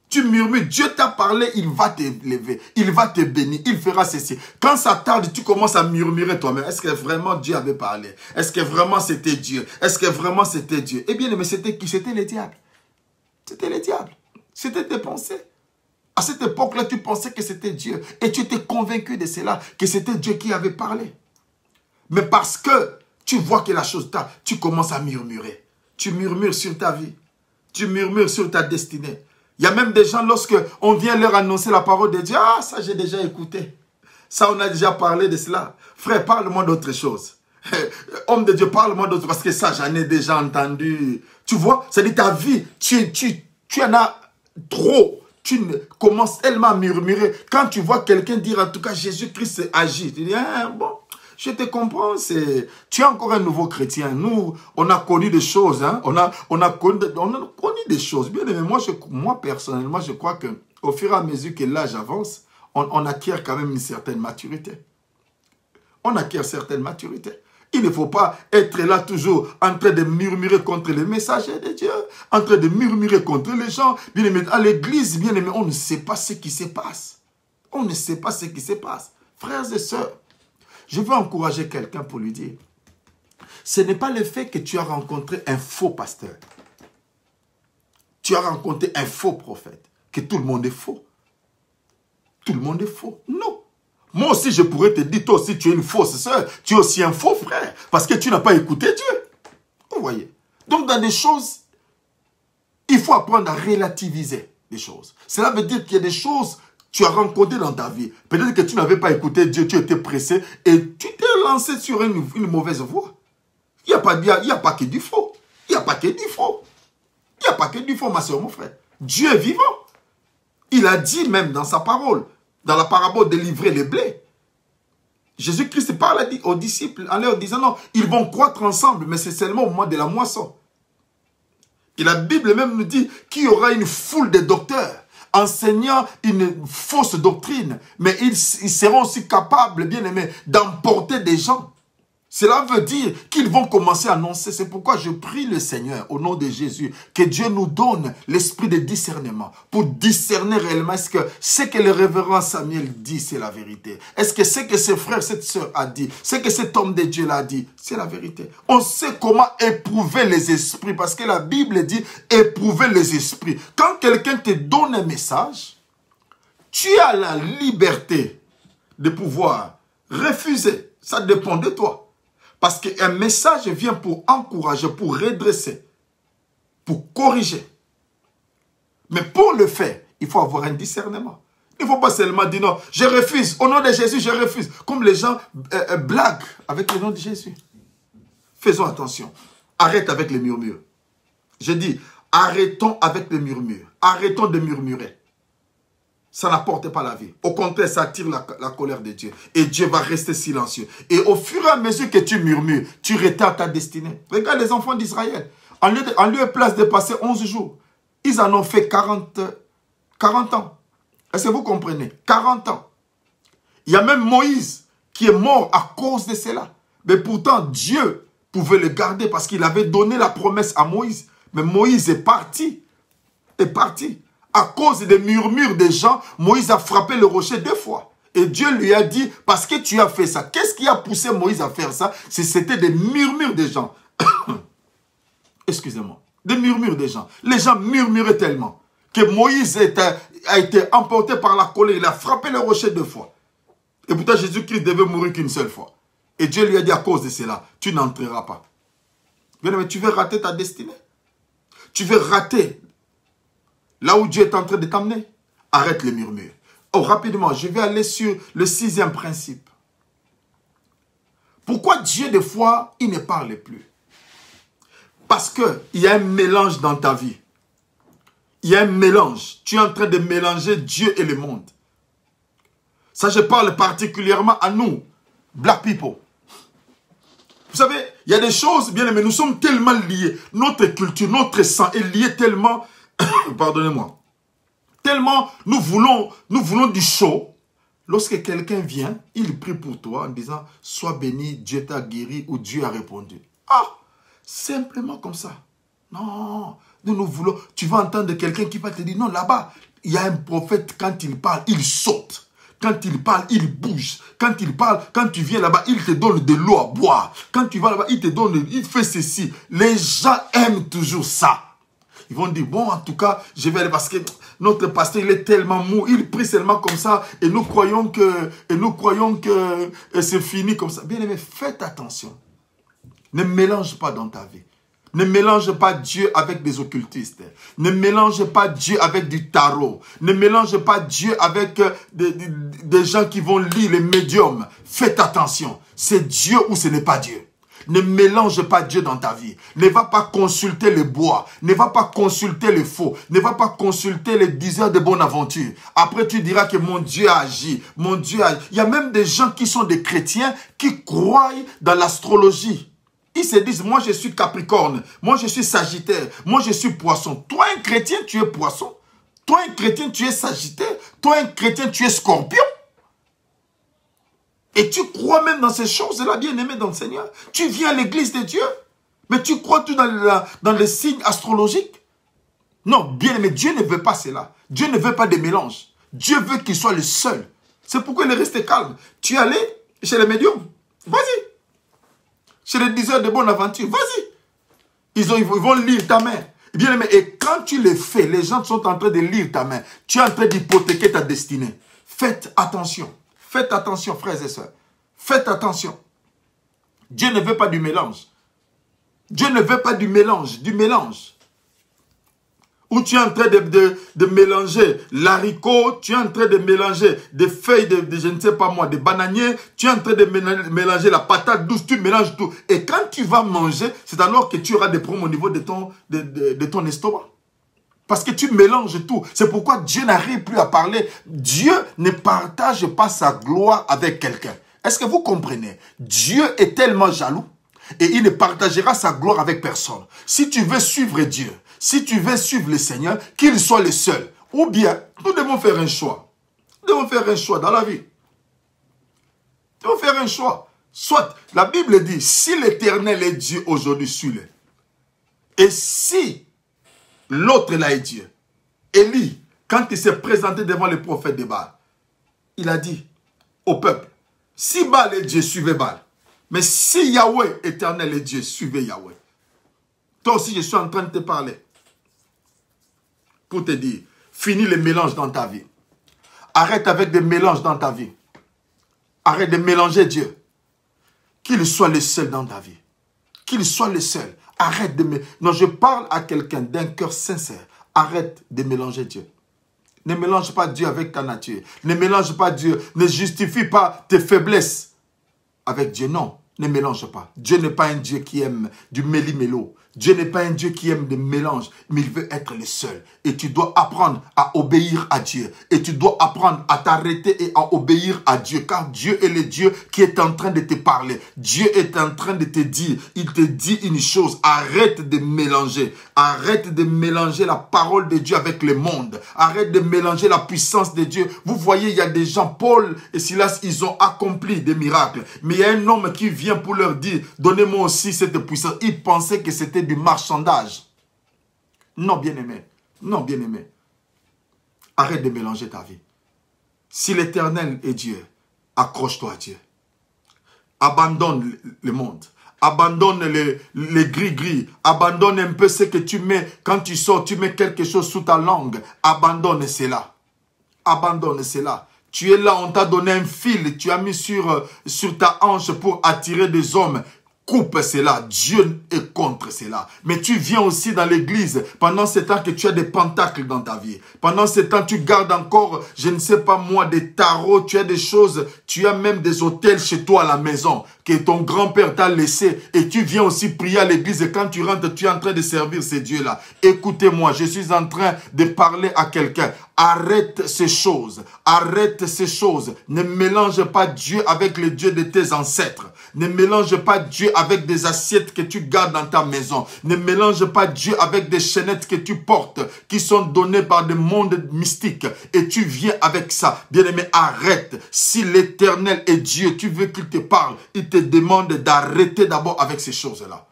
Tu murmures, Dieu t'a parlé, il va t'élever, il va te bénir, il fera ceci. Quand ça tarde, tu commences à murmurer toi-même. Est-ce que vraiment Dieu avait parlé? Est-ce que vraiment c'était Dieu? Est-ce que vraiment c'était Dieu? Eh bien, mais c'était qui? C'était le diable. C'était le diable. C'était tes pensées. À cette époque-là, tu pensais que c'était Dieu. Et tu étais convaincu de cela, que c'était Dieu qui avait parlé. Mais parce que tu vois que la chose t'a, tu commences à murmurer. Tu murmures sur ta vie. Tu murmures sur ta destinée. Il y a même des gens, lorsque on vient leur annoncer la parole de Dieu, ah, ça j'ai déjà écouté. Ça, on a déjà parlé de cela. Frère, parle-moi d'autre chose. Homme de Dieu, parle-moi d'autre chose, parce que ça, j'en ai déjà entendu. Tu vois, c'est-à-dire ta vie, tu en as trop. Tu commences tellement à murmurer. Quand tu vois quelqu'un dire, en tout cas, Jésus-Christ agit, tu dis, ah, bon, je te comprends, tu es encore un nouveau chrétien. Nous, on a connu des choses, hein? on a connu des choses. Bien aimé, moi, personnellement, je crois qu'au fur et à mesure que l'âge avance, on acquiert quand même une certaine maturité. On acquiert une certaine maturité. Il ne faut pas être là toujours en train de murmurer contre les messagers de Dieu, en train de murmurer contre les gens. Bien aimé, à l'église, bien aimé, on ne sait pas ce qui se passe. On ne sait pas ce qui se passe. Frères et sœurs, je veux encourager quelqu'un pour lui dire, ce n'est pas le fait que tu as rencontré un faux pasteur. Tu as rencontré un faux prophète, que tout le monde est faux. Tout le monde est faux. Non. Moi aussi, je pourrais te dire, toi aussi, tu es une fausse sœur. Tu es aussi un faux frère, parce que tu n'as pas écouté Dieu. Vous voyez. Donc, dans des choses, il faut apprendre à relativiser les choses. Cela veut dire qu'il y a des choses tu as rencontré dans ta vie. Peut-être que tu n'avais pas écouté Dieu, tu étais pressé et tu t'es lancé sur une mauvaise voie. Il n'y a pas que du faux. Il n'y a pas que du faux. Il n'y a pas que du faux, ma soeur, mon frère. Dieu est vivant. Il a dit même dans sa parole, dans la parabole de livrer les blés. Jésus-Christ parle aux disciples en leur disant non, ils vont croître ensemble, mais c'est seulement au moment de la moisson. Et la Bible même nous dit qu'il y aura une foule de docteurs enseignant une fausse doctrine, mais ils seront aussi capables, bien aimés, d'emporter des gens. Cela veut dire qu'ils vont commencer à annoncer. C'est pourquoi je prie le Seigneur, au nom de Jésus, que Dieu nous donne l'esprit de discernement pour discerner réellement est-ce que ce que le révérend Samuel dit, c'est la vérité. Est-ce que ce que ses frères, cette sœur a dit, ce que cet homme de Dieu l'a dit, c'est la vérité. On sait comment éprouver les esprits, parce que la Bible dit éprouver les esprits. Quand quelqu'un te donne un message, tu as la liberté de pouvoir refuser. Ça dépend de toi. Parce qu'un message vient pour encourager, pour redresser, pour corriger. Mais pour le faire, il faut avoir un discernement. Il ne faut pas seulement dire non, je refuse, au nom de Jésus, je refuse. Comme les gens blaguent avec le nom de Jésus. Faisons attention. Arrête avec les murmures. Je dis, arrêtons avec les murmures. Arrêtons de murmurer. Ça n'apporte pas la vie. Au contraire, ça attire la colère de Dieu. Et Dieu va rester silencieux. Et au fur et à mesure que tu murmures, tu retardes ta destinée. Regarde les enfants d'Israël. En lieu et place de passer 11 jours, ils en ont fait 40 ans. Est-ce que vous comprenez? 40 ans. Il y a même Moïse qui est mort à cause de cela. Mais pourtant, Dieu pouvait le garder parce qu'il avait donné la promesse à Moïse. Mais Moïse est parti. À cause des murmures des gens, Moïse a frappé le rocher 2 fois. Et Dieu lui a dit, parce que tu as fait ça. Qu'est-ce qui a poussé Moïse à faire ça? C'était des murmures des gens. Excusez-moi. Des murmures des gens. Les gens murmuraient tellement que Moïse a été emporté par la colère. Il a frappé le rocher 2 fois. Et pourtant, Jésus-Christ devait mourir qu'une seule fois. Et Dieu lui a dit, à cause de cela, tu n'entreras pas. Bien, mais tu veux rater ta destinée. Tu veux rater là où Dieu est en train de t'amener. Arrête les murmures. Oh, rapidement, je vais aller sur le 6e principe. Pourquoi Dieu, des fois, il ne parle plus? Parce qu'il y a un mélange dans ta vie. Il y a un mélange. Tu es en train de mélanger Dieu et le monde. Ça, je parle particulièrement à nous, black people. Vous savez, il y a des choses, bien aimés, nous sommes tellement liés. Notre culture, notre sang est lié tellement... Pardonnez-moi. Tellement nous voulons du chaud. Lorsque quelqu'un vient, il prie pour toi en disant sois béni, Dieu t'a guéri ou Dieu a répondu. Ah, simplement comme ça. Non, nous voulons... Tu vas entendre quelqu'un qui va te dire, non, là-bas, il y a un prophète, quand il parle, il saute. Quand il parle, il bouge. Quand il parle, quand tu viens là-bas, il te donne de l'eau à boire. Quand tu vas là-bas, il te donne, il fait ceci. Les gens aiment toujours ça. Ils vont dire, bon, en tout cas, je vais aller parce que notre pasteur, il est tellement mou. Il prie seulement comme ça et nous croyons que c'est fini comme ça. Bien aimé, faites attention. Ne mélange pas dans ta vie. Ne mélange pas Dieu avec des occultistes. Ne mélange pas Dieu avec du tarot. Ne mélange pas Dieu avec des gens qui vont lire les médiums. Faites attention. C'est Dieu ou ce n'est pas Dieu. Ne mélange pas Dieu dans ta vie. Ne va pas consulter le bois. Ne va pas consulter le faux. Ne va pas consulter les diseurs de bonne aventure. Après, tu diras que mon Dieu a agi. Mon Dieu a agi. Il y a même des gens qui sont des chrétiens qui croient dans l'astrologie. Ils se disent, moi je suis Capricorne, moi je suis Sagittaire, moi je suis Poisson. Toi un chrétien, tu es Poisson. Toi un chrétien, tu es Sagittaire. Toi un chrétien, tu es Scorpion. Et tu crois même dans ces choses-là, bien-aimé dans le Seigneur. Tu viens à l'église de Dieu, mais tu crois tout dans les signes astrologiques. Non, bien-aimé, Dieu ne veut pas cela. Dieu ne veut pas de mélange. Dieu veut qu'il soit le seul. C'est pourquoi il est resté calme. Tu es allé chez les médiums. Vas-y. Chez les diseurs de bonne aventure, vas-y. Ils vont lire ta main. Bien aimé, et quand tu le fais, les gens sont en train de lire ta main. Tu es en train d'hypothéquer ta destinée. Faites attention. Faites attention, frères et sœurs. Faites attention. Dieu ne veut pas du mélange. Dieu ne veut pas du mélange. Du mélange. Où tu es en train de mélanger l'haricot, tu es en train de mélanger des feuilles de je ne sais pas moi, des bananiers, tu es en train de mélanger la patate douce, tu mélanges tout. Et quand tu vas manger, c'est alors que tu auras des problèmes au niveau de ton estomac. Parce que tu mélanges tout. C'est pourquoi Dieu n'arrive plus à parler. Dieu ne partage pas sa gloire avec quelqu'un. Est-ce que vous comprenez? Dieu est tellement jaloux et il ne partagera sa gloire avec personne. Si tu veux suivre Dieu, si tu veux suivre le Seigneur, qu'il soit le seul. Ou bien, nous devons faire un choix. Nous devons faire un choix dans la vie. Nous devons faire un choix. Soit, la Bible dit, si l'Éternel est Dieu aujourd'hui, suis-le. Et si l'autre là est Dieu, Élie, quand il s'est présenté devant le prophète de Baal, il a dit au peuple, si Baal est Dieu, suivez Baal. Mais si Yahweh, Éternel est Dieu, suivez Yahweh. Toi aussi, je suis en train de te parler. Pour te dire, finis les mélanges dans ta vie. Arrête avec des mélanges dans ta vie. Arrête de mélanger Dieu. Qu'il soit le seul dans ta vie. Qu'il soit le seul. Arrête de mélanger. Non, je parle à quelqu'un d'un cœur sincère. Arrête de mélanger Dieu. Ne mélange pas Dieu avec ta nature. Ne mélange pas Dieu. Ne justifie pas tes faiblesses avec Dieu. Non, ne mélange pas. Dieu n'est pas un Dieu qui aime du méli-mélo. Dieu n'est pas un Dieu qui aime des mélanges, mais il veut être le seul. Et tu dois apprendre à obéir à Dieu. Et tu dois apprendre à t'arrêter et à obéir à Dieu. Car Dieu est le Dieu qui est en train de te parler. Dieu est en train de te dire, il te dit une chose, arrête de mélanger. Arrête de mélanger la parole de Dieu avec le monde. Arrête de mélanger la puissance de Dieu. Vous voyez, il y a des gens, Paul et Silas, ils ont accompli des miracles. Mais il y a un homme qui vient pour leur dire, donnez-moi aussi cette puissance. Il pensait que c'était du marchandage. Non, bien-aimé. Non, bien-aimé. Arrête de mélanger ta vie. Si l'Éternel est Dieu, accroche-toi à Dieu. Abandonne le monde. Abandonne les gris-gris. Abandonne un peu ce que tu mets. Quand tu sors, tu mets quelque chose sous ta langue. Abandonne cela. Abandonne cela. Tu es là, on t'a donné un fil. Tu as mis sur ta hanche pour attirer des hommes. Coupe cela. Dieu est contre cela. Mais tu viens aussi dans l'église pendant ce temps que tu as des pentacles dans ta vie. Pendant ce temps, tu gardes encore, je ne sais pas moi, des tarots. Tu as des choses. Tu as même des hôtels chez toi à la maison que ton grand-père t'a laissé. Et tu viens aussi prier à l'église. Et quand tu rentres, tu es en train de servir ces dieux-là. Écoutez-moi, je suis en train de parler à quelqu'un. Arrête ces choses. Arrête ces choses. Ne mélange pas Dieu avec le Dieu de tes ancêtres. Ne mélange pas Dieu avec des assiettes que tu gardes dans ta maison. Ne mélange pas Dieu avec des chaînettes que tu portes, qui sont données par des mondes mystiques. Et tu viens avec ça. Bien-aimé, arrête. Si l'Éternel est Dieu, tu veux qu'il te parle, il te demande d'arrêter d'abord avec ces choses-là.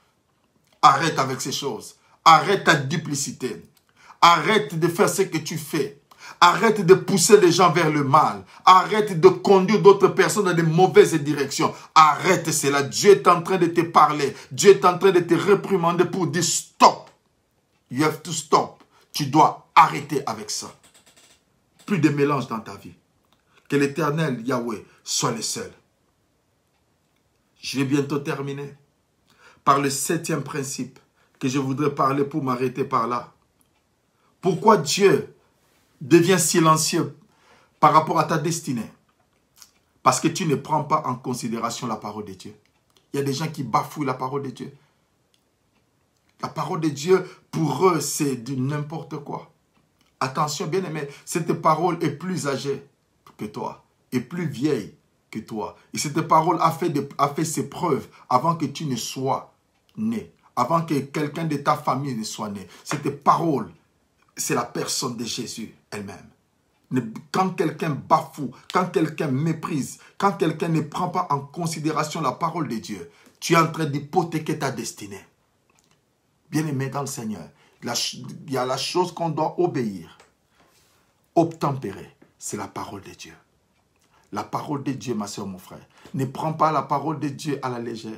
Arrête avec ces choses. Arrête ta duplicité. Arrête de faire ce que tu fais. Arrête de pousser les gens vers le mal. Arrête de conduire d'autres personnes dans de mauvaises directions. Arrête cela. Dieu est en train de te parler. Dieu est en train de te réprimander pour dire stop. You have to stop. Tu dois arrêter avec ça. Plus de mélange dans ta vie. Que l'Éternel, Yahweh, soit le seul. Je vais bientôt terminer par le 7e principe que je voudrais parler pour m'arrêter par là. Pourquoi Dieu devient silencieux par rapport à ta destinée? Parce que tu ne prends pas en considération la parole de Dieu. Il y a des gens qui bafouillent la parole de Dieu. La parole de Dieu, pour eux, c'est du n'importe quoi. Attention, bien-aimé, cette parole est plus âgée que toi, est plus vieille que toi. Et cette parole a fait ses preuves avant que tu ne sois né, avant que quelqu'un de ta famille ne soit né. Cette parole, c'est la personne de Jésus elle-même. Quand quelqu'un bafoue, quand quelqu'un méprise, quand quelqu'un ne prend pas en considération la parole de Dieu, tu es en train d'hypothéquer ta destinée. Bien-aimé dans le Seigneur, il y a la chose qu'on doit obéir, obtempérer, c'est la parole de Dieu. La parole de Dieu, ma soeur, mon frère. Ne prends pas la parole de Dieu à la légère.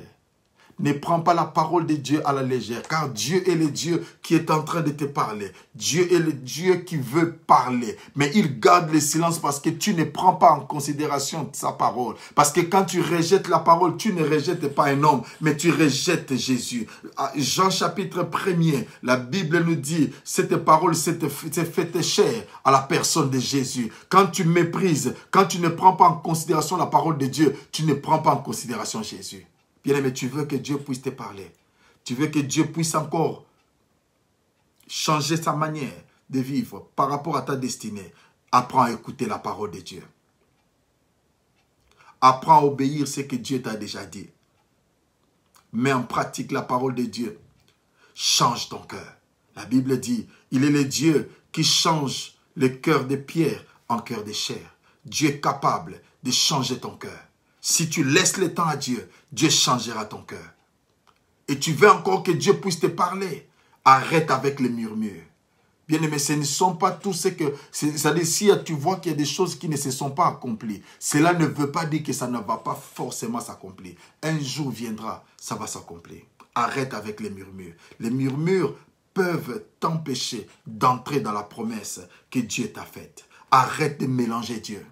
Ne prends pas la parole de Dieu à la légère, car Dieu est le Dieu qui est en train de te parler. Dieu est le Dieu qui veut parler, mais il garde le silence parce que tu ne prends pas en considération sa parole. Parce que quand tu rejettes la parole, tu ne rejettes pas un homme, mais tu rejettes Jésus. Jean chapitre 1er, la Bible nous dit, cette parole s'est faite chère à la personne de Jésus. Quand tu méprises, quand tu ne prends pas en considération la parole de Dieu, tu ne prends pas en considération Jésus. Bien-aimé, tu veux que Dieu puisse te parler. Tu veux que Dieu puisse encore changer sa manière de vivre par rapport à ta destinée. Apprends à écouter la parole de Dieu. Apprends à obéir ce que Dieu t'a déjà dit. Mets en pratique la parole de Dieu. Change ton cœur. La Bible dit, il est le Dieu qui change le cœur de pierre en cœur de chair. Dieu est capable de changer ton cœur. Si tu laisses le temps à Dieu, Dieu changera ton cœur. Et tu veux encore que Dieu puisse te parler. Arrête avec les murmures. Bien-aimé, ce ne sont pas tous ce que... C'est-à-dire, si tu vois qu'il y a des choses qui ne se sont pas accomplies, cela ne veut pas dire que ça ne va pas forcément s'accomplir. Un jour viendra, ça va s'accomplir. Arrête avec les murmures. Les murmures peuvent t'empêcher d'entrer dans la promesse que Dieu t'a faite. Arrête de mélanger Dieu.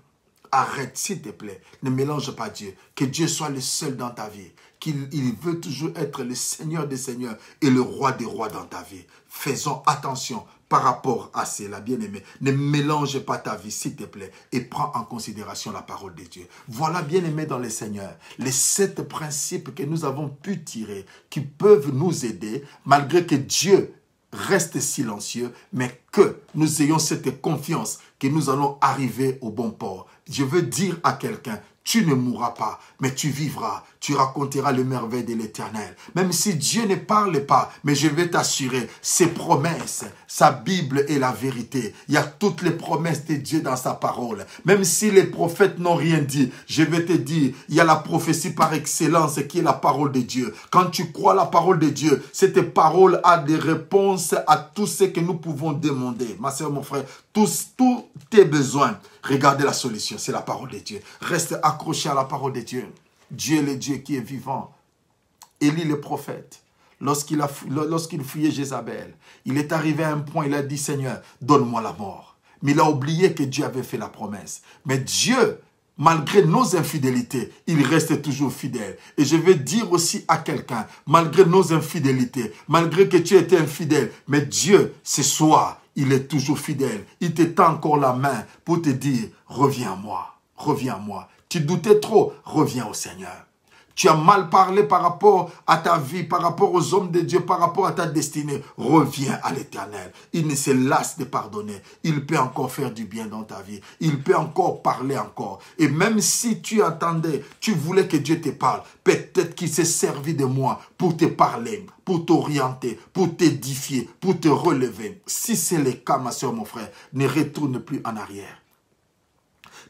Arrête, s'il te plaît. Ne mélange pas Dieu. Que Dieu soit le seul dans ta vie. Qu'il veut toujours être le Seigneur des Seigneurs et le Roi des Rois dans ta vie. Faisons attention par rapport à cela, bien-aimé. Ne mélange pas ta vie, s'il te plaît, et prends en considération la parole de Dieu. Voilà, bien-aimé dans le Seigneur, les 7 principes que nous avons pu tirer, qui peuvent nous aider, malgré que Dieu reste silencieux, mais que nous ayons cette confiance que nous allons arriver au bon port. Je veux dire à quelqu'un, tu ne mourras pas, mais tu vivras. Tu raconteras les merveilles de l'Éternel. Même si Dieu ne parle pas, mais je vais t'assurer, ses promesses, sa Bible est la vérité. Il y a toutes les promesses de Dieu dans sa parole. Même si les prophètes n'ont rien dit, je vais te dire, il y a la prophétie par excellence qui est la parole de Dieu. Quand tu crois la parole de Dieu, cette parole a des réponses à tout ce que nous pouvons demander. Ma soeur, mon frère, tous tes besoins, regardez la solution, c'est la parole de Dieu. Reste accroché à la parole de Dieu. Dieu est le Dieu qui est vivant. Élie le prophète, lorsqu'il fuyait Jézabel, il est arrivé à un point, il a dit, Seigneur, donne-moi la mort. Mais il a oublié que Dieu avait fait la promesse. Mais Dieu, malgré nos infidélités, il reste toujours fidèle. Et je vais dire aussi à quelqu'un, malgré nos infidélités, malgré que tu étais infidèle, mais Dieu, ce soir, il est toujours fidèle. Il te tend encore la main pour te dire, reviens à moi, reviens à moi. Tu doutais trop, reviens au Seigneur. Tu as mal parlé par rapport à ta vie, par rapport aux hommes de Dieu, par rapport à ta destinée. Reviens à l'Éternel. Il ne se lasse de pardonner. Il peut encore faire du bien dans ta vie. Il peut encore parler encore. Et même si tu attendais, tu voulais que Dieu te parle, peut-être qu'il s'est servi de moi pour te parler, pour t'orienter, pour t'édifier, pour te relever. Si c'est le cas, ma soeur, mon frère, ne retourne plus en arrière.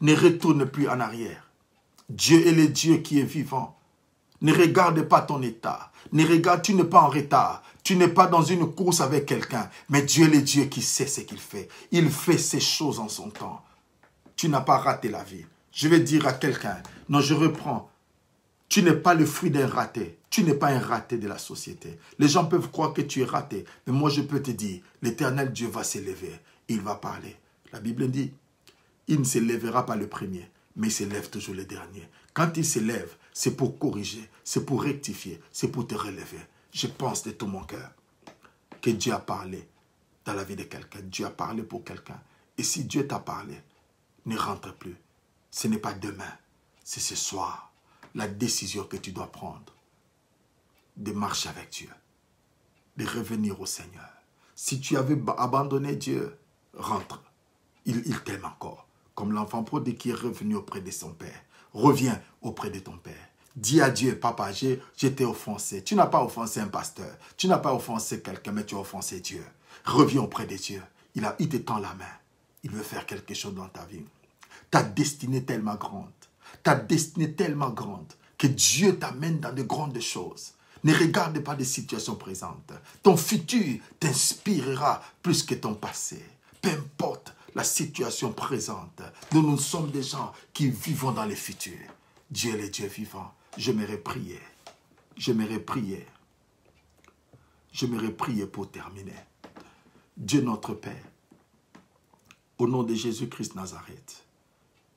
Ne retourne plus en arrière. Dieu est le Dieu qui est vivant. Ne regarde pas ton état. Ne regarde, tu n'es pas en retard. Tu n'es pas dans une course avec quelqu'un, mais Dieu est le Dieu qui sait ce qu'il fait. Il fait ces choses en son temps. Tu n'as pas raté la vie. Je vais dire à quelqu'un, non, je reprends. Tu n'es pas le fruit d'un raté. Tu n'es pas un raté de la société. Les gens peuvent croire que tu es raté. Mais moi, je peux te dire, l'Éternel Dieu va s'élever. Il va parler. La Bible dit, il ne s'élèvera pas le premier, mais il s'élève toujours le dernier. Quand il s'élève, c'est pour corriger, c'est pour rectifier, c'est pour te relever. Je pense de tout mon cœur que Dieu a parlé dans la vie de quelqu'un. Dieu a parlé pour quelqu'un. Et si Dieu t'a parlé, ne rentre plus. Ce n'est pas demain, c'est ce soir. La décision que tu dois prendre de marcher avec Dieu, de revenir au Seigneur. Si tu avais abandonné Dieu, rentre. Il t'aime encore. Comme l'enfant prodigue qui est revenu auprès de son père. Reviens auprès de ton père. Dis à Dieu, papa, j'ai été offensé. Tu n'as pas offensé un pasteur. Tu n'as pas offensé quelqu'un, mais tu as offensé Dieu. Reviens auprès de Dieu. Il te tend la main. Il veut faire quelque chose dans ta vie. Ta destinée est tellement grande. Ta destinée est tellement grande que Dieu t'amène dans de grandes choses. Ne regarde pas les situations présentes. Ton futur t'inspirera plus que ton passé. Peu importe la situation présente. Nous sommes des gens qui vivons dans le futur. Dieu est le Dieu vivant. J'aimerais prier. J'aimerais prier. J'aimerais prier pour terminer. Dieu notre Père, au nom de Jésus-Christ Nazareth,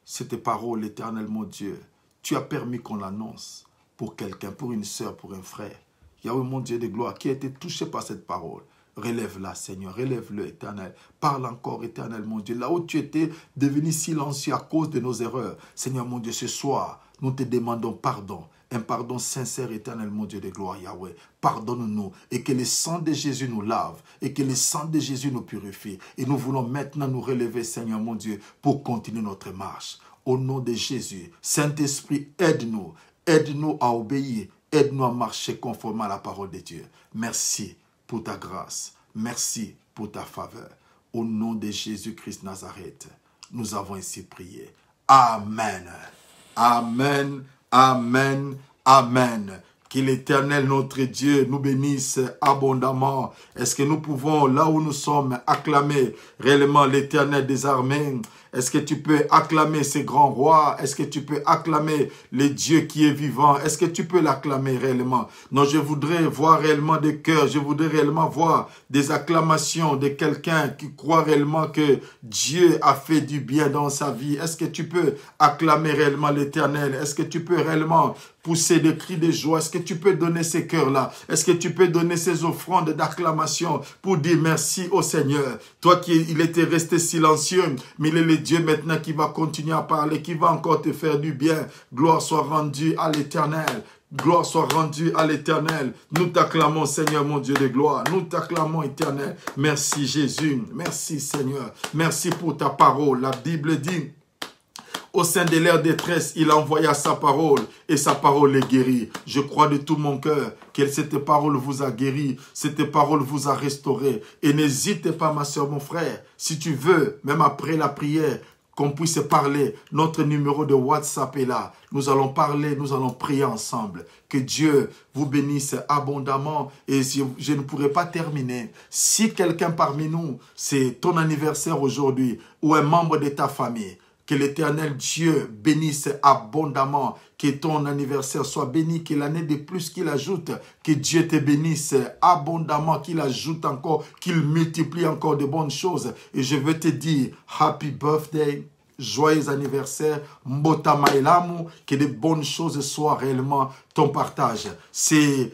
cette parole, l'Éternel mon Dieu, tu as permis qu'on l'annonce pour quelqu'un, pour une sœur, pour un frère. Yahweh mon Dieu de gloire, qui a été touché par cette parole. Relève-la, Seigneur, relève-le, Éternel. Parle encore, Éternel, mon Dieu. Là où tu étais devenu silencieux à cause de nos erreurs. Seigneur, mon Dieu, ce soir, nous te demandons pardon. Un pardon sincère, Éternel, mon Dieu de gloire, Yahweh. Pardonne-nous et que le sang de Jésus nous lave et que le sang de Jésus nous purifie. Et nous voulons maintenant nous relever, Seigneur, mon Dieu, pour continuer notre marche. Au nom de Jésus, Saint-Esprit, aide-nous. Aide-nous à obéir. Aide-nous à marcher conformément à la parole de Dieu. Merci pour ta grâce. Merci pour ta faveur. Au nom de Jésus-Christ Nazareth, nous avons ainsi prié. Amen. Amen. Amen. Amen. Que l'Éternel, notre Dieu, nous bénisse abondamment. Est-ce que nous pouvons, là où nous sommes, acclamer réellement l'Éternel des armées? Est-ce que tu peux acclamer ce grand roi? Est-ce que tu peux acclamer le Dieu qui est vivant? Est-ce que tu peux l'acclamer réellement? Non, je voudrais voir réellement des cœurs. Je voudrais réellement voir des acclamations de quelqu'un qui croit réellement que Dieu a fait du bien dans sa vie. Est-ce que tu peux acclamer réellement l'Éternel? Est-ce que tu peux réellement pousser des cris de joie? Est-ce que tu peux donner ces cœurs-là? Est-ce que tu peux donner ces offrandes d'acclamation pour dire merci au Seigneur? Toi il était resté silencieux, mais il est le Dieu maintenant qui va continuer à parler, qui va encore te faire du bien. Gloire soit rendue à l'Éternel. Gloire soit rendue à l'Éternel. Nous t'acclamons, Seigneur, mon Dieu de gloire. Nous t'acclamons, Éternel. Merci, Jésus. Merci, Seigneur. Merci pour ta parole. La Bible dit, au sein de leur détresse, il envoya sa parole et sa parole les guérit. Je crois de tout mon cœur que cette parole vous a guéri, cette parole vous a restauré. Et n'hésitez pas, ma soeur, mon frère, si tu veux, même après la prière, qu'on puisse parler. Notre numéro de WhatsApp est là. Nous allons parler, nous allons prier ensemble. Que Dieu vous bénisse abondamment. Et je ne pourrai pas terminer. Si quelqu'un parmi nous, c'est ton anniversaire aujourd'hui, ou un membre de ta famille, que l'Éternel Dieu bénisse abondamment, que ton anniversaire soit béni, que l'année de plus qu'il ajoute, que Dieu te bénisse abondamment, qu'il ajoute encore, qu'il multiplie encore de bonnes choses. Et je veux te dire, happy birthday, joyeux anniversaire, mbota mailamu, que de bonnes choses soient réellement ton partage. C'est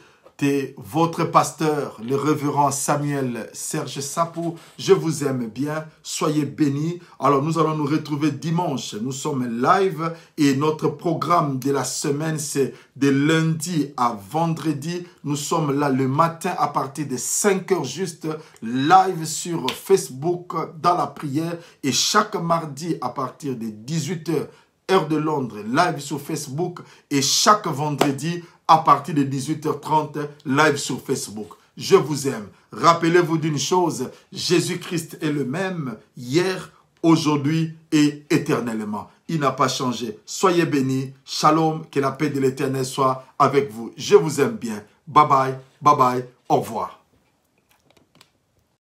votre pasteur, le révérend Samuel Serge Sapou. Je vous aime bien. Soyez bénis. Alors, nous allons nous retrouver dimanche. Nous sommes live et notre programme de la semaine, c'est de lundi à vendredi. Nous sommes là le matin à partir de 5 heures juste, live sur Facebook dans la prière. Et chaque mardi à partir de 18 heures, heure de Londres, live sur Facebook. Et chaque vendredi, à partir de 18h30, live sur Facebook. Je vous aime. Rappelez-vous d'une chose, Jésus-Christ est le même hier, aujourd'hui et éternellement. Il n'a pas changé. Soyez bénis. Shalom, que la paix de l'Éternel soit avec vous. Je vous aime bien. Bye bye, bye bye, au revoir.